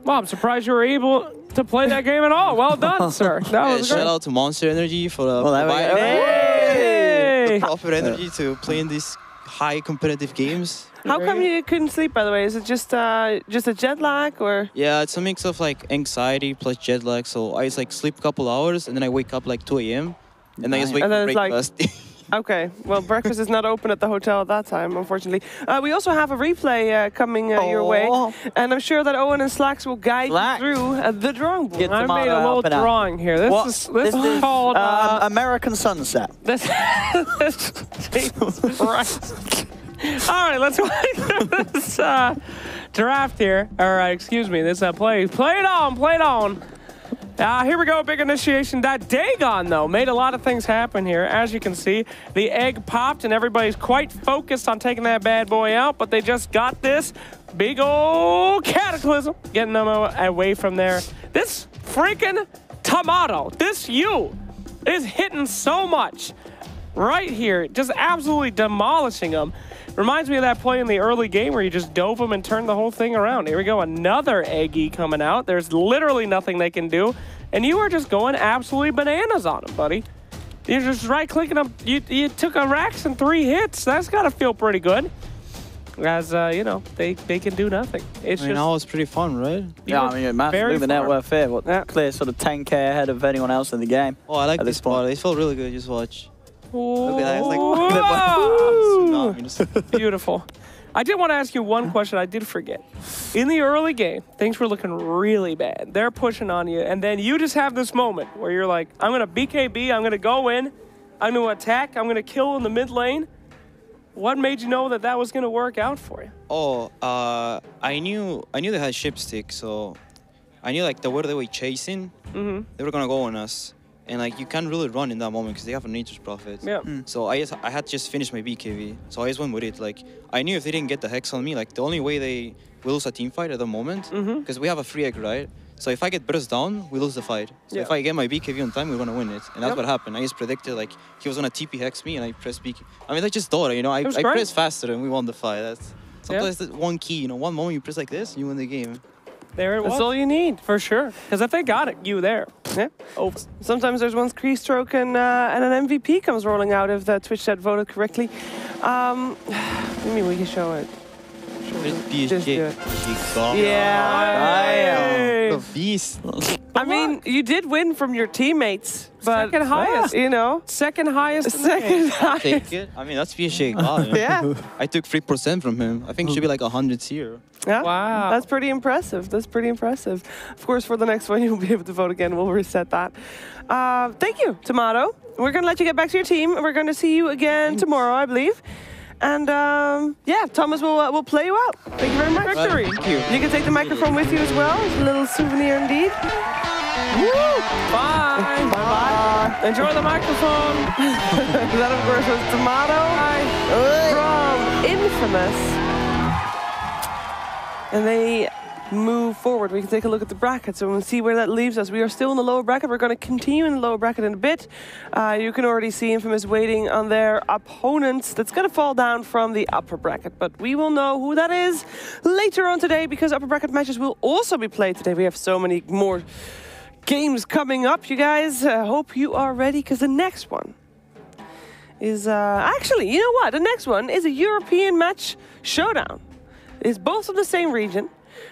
Well, I'm surprised you were able to play that game at all. Well done, sir. That was Shout great. out to Monster Energy for there we go. providing Hey! the proper energy to play in these high competitive games. How come you couldn't sleep, by the way? Is it just a jet lag, or? Yeah, it's a mix of like anxiety plus jet lag. So I just like sleep a couple hours and then I wake up like 2 a.m. and I just wake And up then it's like- breakfast. Okay, well, breakfast is not open at the hotel at that time, unfortunately. We also have a replay coming your way, and I'm sure that Owen and Slacks will guide you through the drawing board. Get I made a little drawing here. This is called American Sunset. this. Jesus Christ. All right, let's play this draft here, or excuse me, this play. Play it on. Here we go, big initiation. That Dagon, though, made a lot of things happen here. As you can see, the egg popped, and everybody's quite focused on taking that bad boy out, but they just got this big old cataclysm, getting them away from there. This freaking tomato, this is hitting so much right here, just absolutely demolishing them. Reminds me of that play in the early game where you just dove them and turned the whole thing around. Here we go, another Eggy coming out. There's literally nothing they can do. And you are just going absolutely bananas on them, buddy. You're just right-clicking them. You took a Rax and 3 hits. That's got to feel pretty good. As, they can do nothing. It's I mean, that was pretty fun, right? Yeah, I mean, massively the net worth here. Clear sort of 10k ahead of anyone else in the game. Oh, I like this spot. It felt really good. Just watch. Look at that. It's like beautiful. I did want to ask you one question I did forget. In the early game, things were looking really bad. They're pushing on you, and then you just have this moment where you're like, I'm going to BKB, I'm going to go in, I'm going to attack, I'm going to kill in the mid lane. What made you know that that was going to work out for you? Oh, I knew they had ship stick, so I knew like the way they were chasing, they were going to go on us. And like you can't really run in that moment because they have a Nature's Prophet. Yeah. So I had just finished my BKB, so I just went with it. Like I knew if they didn't get the Hex on me, like the only way they will lose a team fight at the moment, because we have a free egg, right? So if I get burst down, we lose the fight. So if I get my BKB on time, we're gonna win it. And that's what happened. I just predicted like he was gonna TP Hex me, and I pressed BKB. I mean, that's just Dota, I pressed faster and we won the fight. That's sometimes that's one key. One moment you press like this, you win the game. There it was. That's all you need. For sure. Because if they got it, you there. Yeah. Over. Sometimes there's one keystroke and an MVP comes rolling out if the Twitch chat voted correctly. Maybe we can show it. Just do it. Yeah. The beast. I mean, you did win from your teammates, but second highest. Second highest. Second highest. Take it. I mean, that's PSG. Wow, Yeah. I took 3% from him. I think it should be like 100 here. Yeah. Wow. That's pretty impressive. That's pretty impressive. Of course, for the next one, you'll be able to vote again. We'll reset that. Thank you, Tomato. We're going to let you get back to your team. We're going to see you again tomorrow, I believe. And yeah, Thomas will play you out. Thank you very much. Victory. Thank you. You can take the microphone with you as well. It's a little souvenir indeed. Woo! Bye. Bye-bye. Enjoy the microphone. That, of course, was Tomato from Infamous. And they move forward. We can take a look at the bracket so we'll see where that leaves us. We are still in the lower bracket. We're going to continue in the lower bracket in a bit. You can already see Infamous waiting on their opponents. That's going to fall down from the upper bracket, but we will know who that is later on today because upper bracket matches will also be played today. We have so many more games coming up, you guys. Hope you are ready because the next one is actually, you know what? The next one is a European match showdown. It's both from the same region.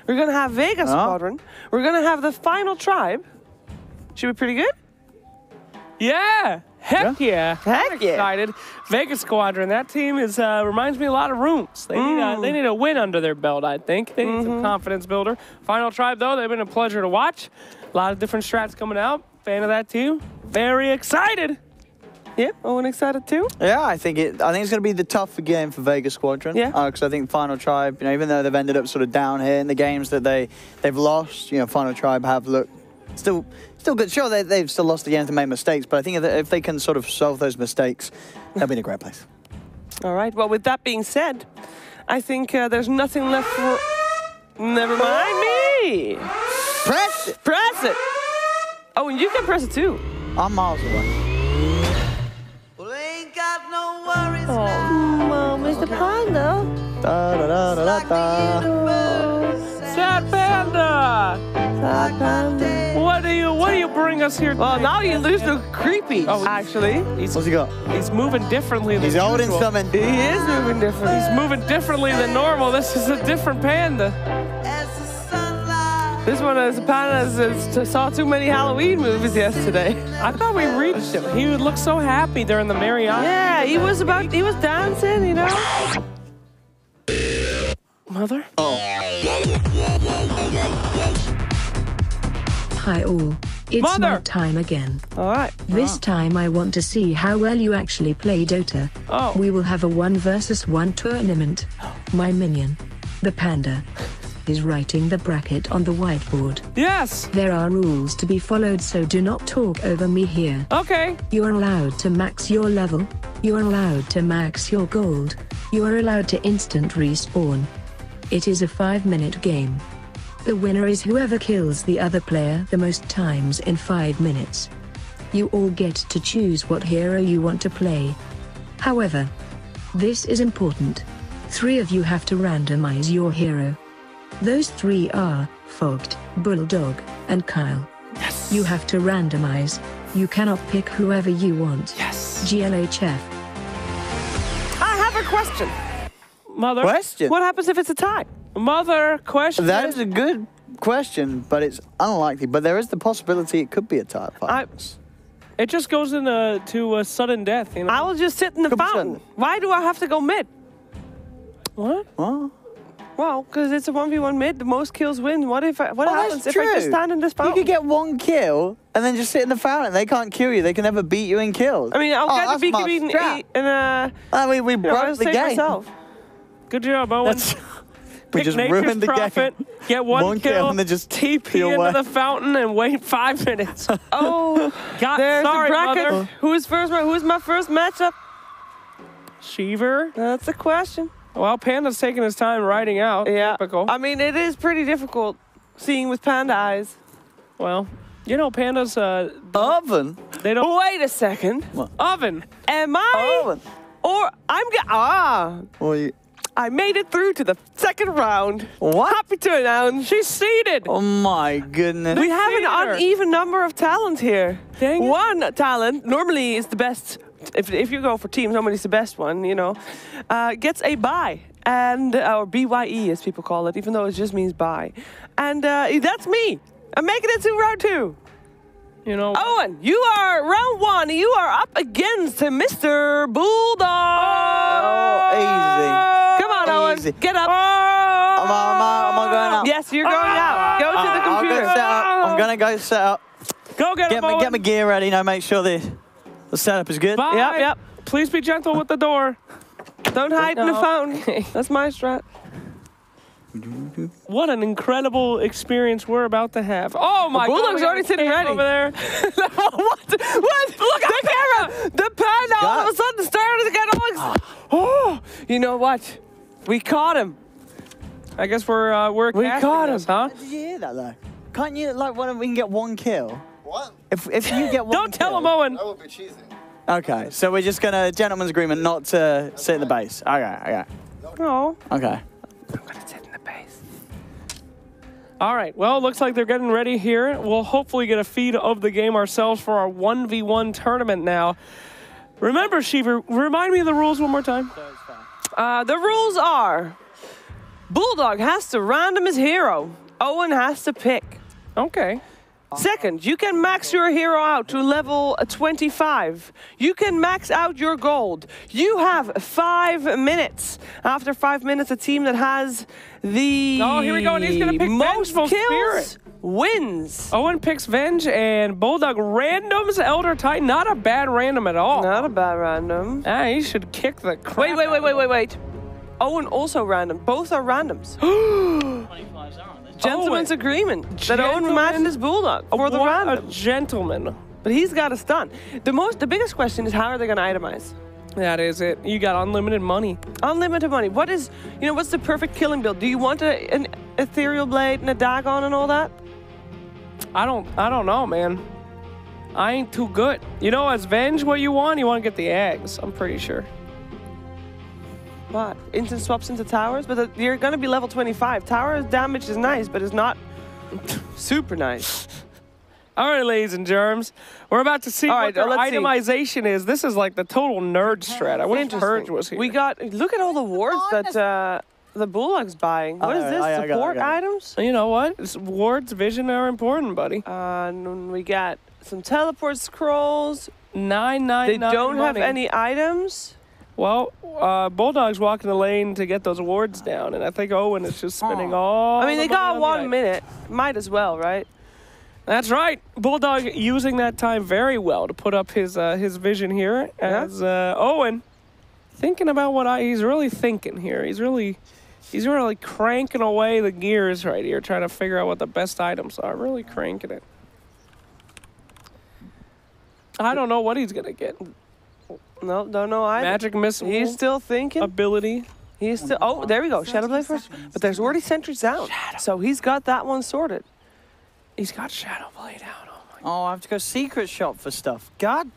We're going to have Vega Squadron. We're going to have the final tribe. Should be pretty good? Yeah. Heck yeah. Heck yeah. Excited. Vegas Squadron, that team is reminds me a lot of Rooons. They need a win under their belt, I think. They need some confidence builder. Final Tribe, though, they've been a pleasure to watch. A lot of different strats coming out. Fan of that team. Very excited. Yeah, Owen excited too? Yeah, I think it's going to be the tougher game for Vegas Squadron. Yeah. Because I think Final Tribe, even though they've ended up sort of down here in the games that they've lost, Final Tribe have looked still good. Sure, they've still lost the games and made mistakes, but I think if they can sort of solve those mistakes, they'll be in a great place. All right. Well, with that being said, I think there's nothing left for... Never mind me. Press it. Press it. Oh, and you can press it too. I'm miles away. Oh, Mr. Panda. Da, da, da, da, da, da. Sad Panda. Sad Panda. What do you bring us here? Well, now you lose to creepy. Oh, actually, What's he got? he's moving differently than He's holding usual. something. he is moving different. He's moving differently than normal. This is a different Panda. This one is Panda saw too many Halloween movies yesterday. I thought we reached him. He would look so happy during the Mariana. Yeah, he was dancing, you know. Mother. Hi all. It's Mother! my time again. All right. This time I want to see how well you actually play Dota. Oh. We will have a 1 versus 1 tournament. My minion, the panda, is writing the bracket on the whiteboard. Yes. There are rules to be followed, so do not talk over me here. Okay. You are allowed to max your level. You are allowed to max your gold. You are allowed to instant respawn. It is a 5-minute game. The winner is whoever kills the other player the most times in 5 minutes. You all get to choose what hero you want to play. However, this is important. 3 of you have to randomize your hero. Those 3 are Fogged, Bulldog, and Kyle. Yes. You have to randomize. You cannot pick whoever you want. Yes. GLHF. I have a question. Mother. Question? What happens if it's a tie? Mother, question. That is a good question, but it's unlikely. But there is the possibility it could be a tie fight. It just goes into a sudden death, you know? I will just sit in the Could be fountain. sudden. Why do I have to go mid? What? What? Well, because it's a 1v1 mid. The most kills win. What that's happens if I just true. stand in this You fountain? could get 1 kill and then just sit in the fountain. They can't kill you. They can never beat you in kills. I mean, I'll get the that's BKB my strat. and we broke I'll the save game. myself. Good job, Owen. We Pick just Nature's ruined the Prophet, game. Get 1 kill, and then just TP peel into away. the fountain and wait 5 minutes. Oh, God, there's sorry, the bracket. Mother. Who's my first matchup? Sheever. That's the question. Well, Panda's taking his time writing out. Yeah. Typical. I mean, it is pretty difficult seeing with panda eyes. Well, Pandas, Oven? they don't... Wait a second. Oven. Am I? Oven. Or Well, you... I made it through to the second round. What? Happy to announce. She's seated. Oh my goodness. We have an Theater. uneven number of talent here. Dang it. One talent normally is the best. If you go for teams, nobody's the best one. Gets a bye and or BYE as people call it, even though it just means bye. And that's me. I'm making it to round 2. Owen, you are round 1. You are up against Mr. Bulldog. Oh, easy. Come on, Owen. Easy. Get up. Am I going out? Yes, you're going out. Go to the I'll computer. go set up. I'm going to go set up. Go get him, Owen. Get my gear ready. Make sure the setup is good. Bye. Yep. Please be gentle with the door. Don't hide in the No. fountain. That's my strat. What an incredible experience we're about to have. Oh my God. Bulldog's we got already a sitting cam ready. over there. What? Look at the camera! The panda all of a sudden started to get all Oh, you know what? We caught him. I guess we're We casting caught this, him. huh? Did you hear that though? Can't you we can get 1 kill? What? If you get 1 Don't tell kill, him, Owen. That would be cheesy. Okay, so we're just gonna gentleman's agreement not to sit in the base. Okay. Oh. Okay. I'm gonna sit in the base. All right. Well, it looks like they're getting ready here. We'll hopefully get a feed of the game ourselves for our 1v1 tournament now. Remember, Shiver, remind me of the rules one more time. The rules are Bulldog has to random his hero. Owen has to pick. Okay. Second, you can max your hero out to level 25. You can max out your gold. You have 5 minutes. After 5 minutes, a team that has the here we go, and he's gonna pick most Vengeful kills Spirit. Wins. Owen picks Venge, and Bulldog randoms Elder Titan. Not a bad random at all. Not a bad random. He should kick the crap. Wait. Owen also random. Both are randoms. Gentleman's agreement that Owen matched his Bulldog for the random. A gentleman. But he's got a stun. The biggest question is how are they going to itemize? That is it. You got unlimited money. Unlimited money. What's the perfect killing build? Do you want an ethereal blade and a dagon and all that? I don't know, man. I ain't too good. As Venge, what you want? You want to get the eggs. I'm pretty sure. What? Instant swaps into towers? But you're going to be level 25. Tower damage is nice, but it's not super nice. All right, ladies and germs. We're about to see what their let's itemization is. This is like the total nerd strat. I wish Purge was here. Look at all the wards that the Bulldog's buying. What is this? Support items? You know what? Wards, vision are important, buddy. We got some teleport scrolls. 999 They don't money. have any items. Well, Bulldog's walking the lane to get those wards down, and I think Owen is just spending all. I mean, they got 1 minute. Might as well, right? That's right. Bulldog using that time very well to put up his vision here. As Owen thinking about he's really thinking here. He's really cranking away the gears right here, trying to figure out what the best items are. Really cranking it. I don't know what he's gonna get. No, don't know either. Magic missile. He's still thinking. Ability. He's still. Oh, there we go. Shadowblade first. But there's already sentries down. So he's got that one sorted. He's got Shadowblade out. Oh, I have to go secret shop for stuff. God.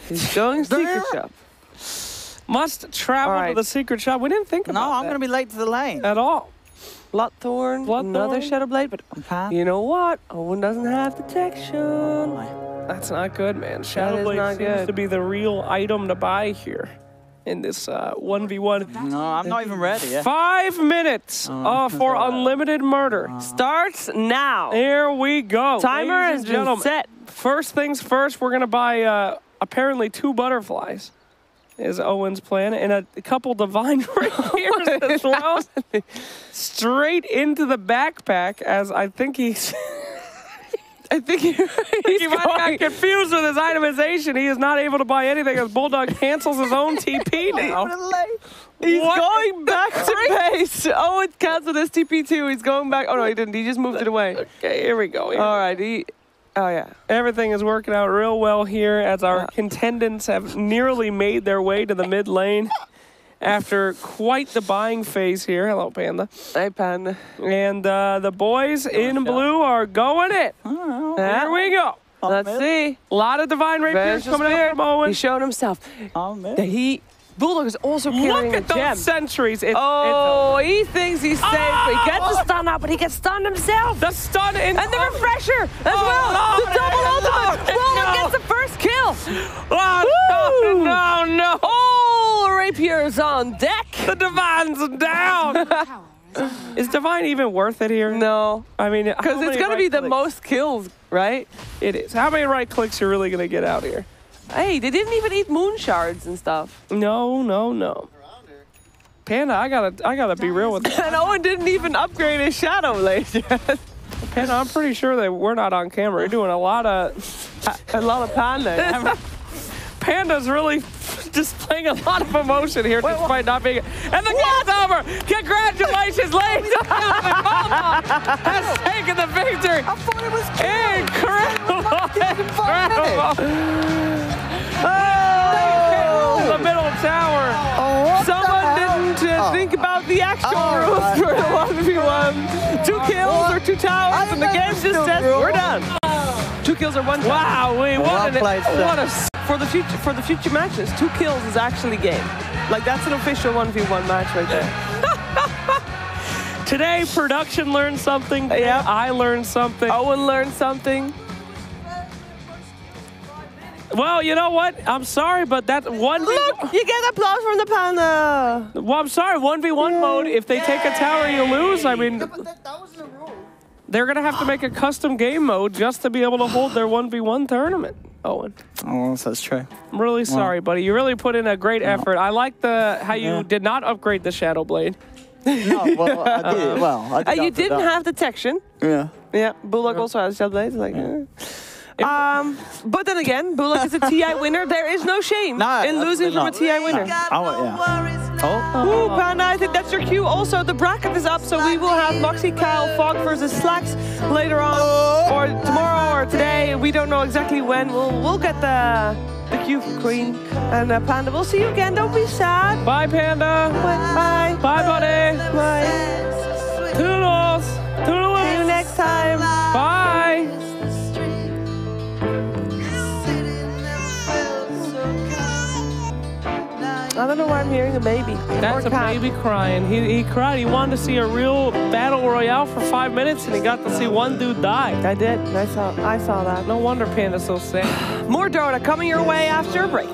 He's going secret shop. Must travel to the secret shop. We didn't think about that. No, I'm going to be late to the lane. At all. Bloodthorn, another Shadowblade, but you know what? Owen doesn't have detection. That's not good, man. Shadowblade seems to be the real item to buy here in this 1v1. No, I'm not even ready yet. 5 minutes for unlimited murder. Starts now. There we go. Timer has been set. First things first, we're going to buy apparently 2 butterflies. Is Owen's plan, and a couple divine rapiers as well. Straight into the backpack, as I think he's... I think he might got confused with his itemization. He is not able to buy anything as Bulldog cancels his own TP now. He's going back to base. Owen canceled his TP too. He's going back. Oh, no, he didn't. He just moved it away. Okay, here we go. All right. Oh, yeah. Everything is working out real well here as our contendants have nearly made their way to the mid lane after quite the buying phase here. Hello, Panda. Hey, Panda. And the boys in blue are going it. Here we go. Let's see. A lot of divine rapiers coming out from Owen. He showed himself. Bulldog is also carrying Look at those sentries. He thinks he's safe. But he gets the stun out, but he gets stunned himself. The stun and the refresher as well. The double ultimate. Bulldog gets the first kill. No. Oh, Rapier's on deck. The Divine's down. Is Divine even worth it here? No. I mean, because it's going to be the most kills, right? It is. How many right clicks you're really going to get out here? Hey, they didn't even eat moon shards and stuff. No. Panda, I gotta be real with that. And Owen didn't even upgrade his Shadowblade yet. Panda, I'm pretty sure that we're not on camera. We're doing a lot of Panda. Panda's really displaying a lot of emotion here despite not being... And the game's over! Congratulations, ladies and gentlemen! Bulldog has taken the victory! I thought it was Incredible! The middle tower. Someone didn't think about the actual rules for the 1v1. 2 kills or 2 towers, and the game just says we're done. 2 kills or 1 tower. Wow, for the future matches, 2 kills is actually game. Like that's an official 1v1 match right there. Today, production learned something. I learned something. Owen learned something. Well, you know what? I'm sorry, but that one. Look, you get applause from the panda. Well, I'm sorry. 1v1 mode. If they take a tower, you lose. I mean, But that was the rule. they're gonna have to make a custom game mode just to be able to hold their 1v1 tournament. Owen, Oh, that's true. I'm really sorry, buddy. You really put in a great effort. I like how you did not upgrade the Shadow Blade. No, well, I did. Well, I did You after didn't that. have detection. Yeah. Yeah, Bullock also has Shadow Blades. Like, but then again, Bullock is a TI winner. There is no shame in losing from a TI winner. Ooh, Panda, I think that's your cue. Also, the bracket is up, so we will have Moxie, Kyle, Fog versus Slacks later on, or tomorrow, or today. We don't know exactly when. We'll get the cue from Queen. And Panda, we'll see you again. Don't be sad. Bye, Panda. Bye. Bye, buddy. Bye. Toodles. Toodles. See you next time. Bye. I don't know why I'm hearing a baby. That's Or a cat. baby crying. He cried. He wanted to see a real battle royale for 5 minutes, and he got to see one dude die. I did. I saw that. No wonder Panda's so sad. More Dota coming your way after a break.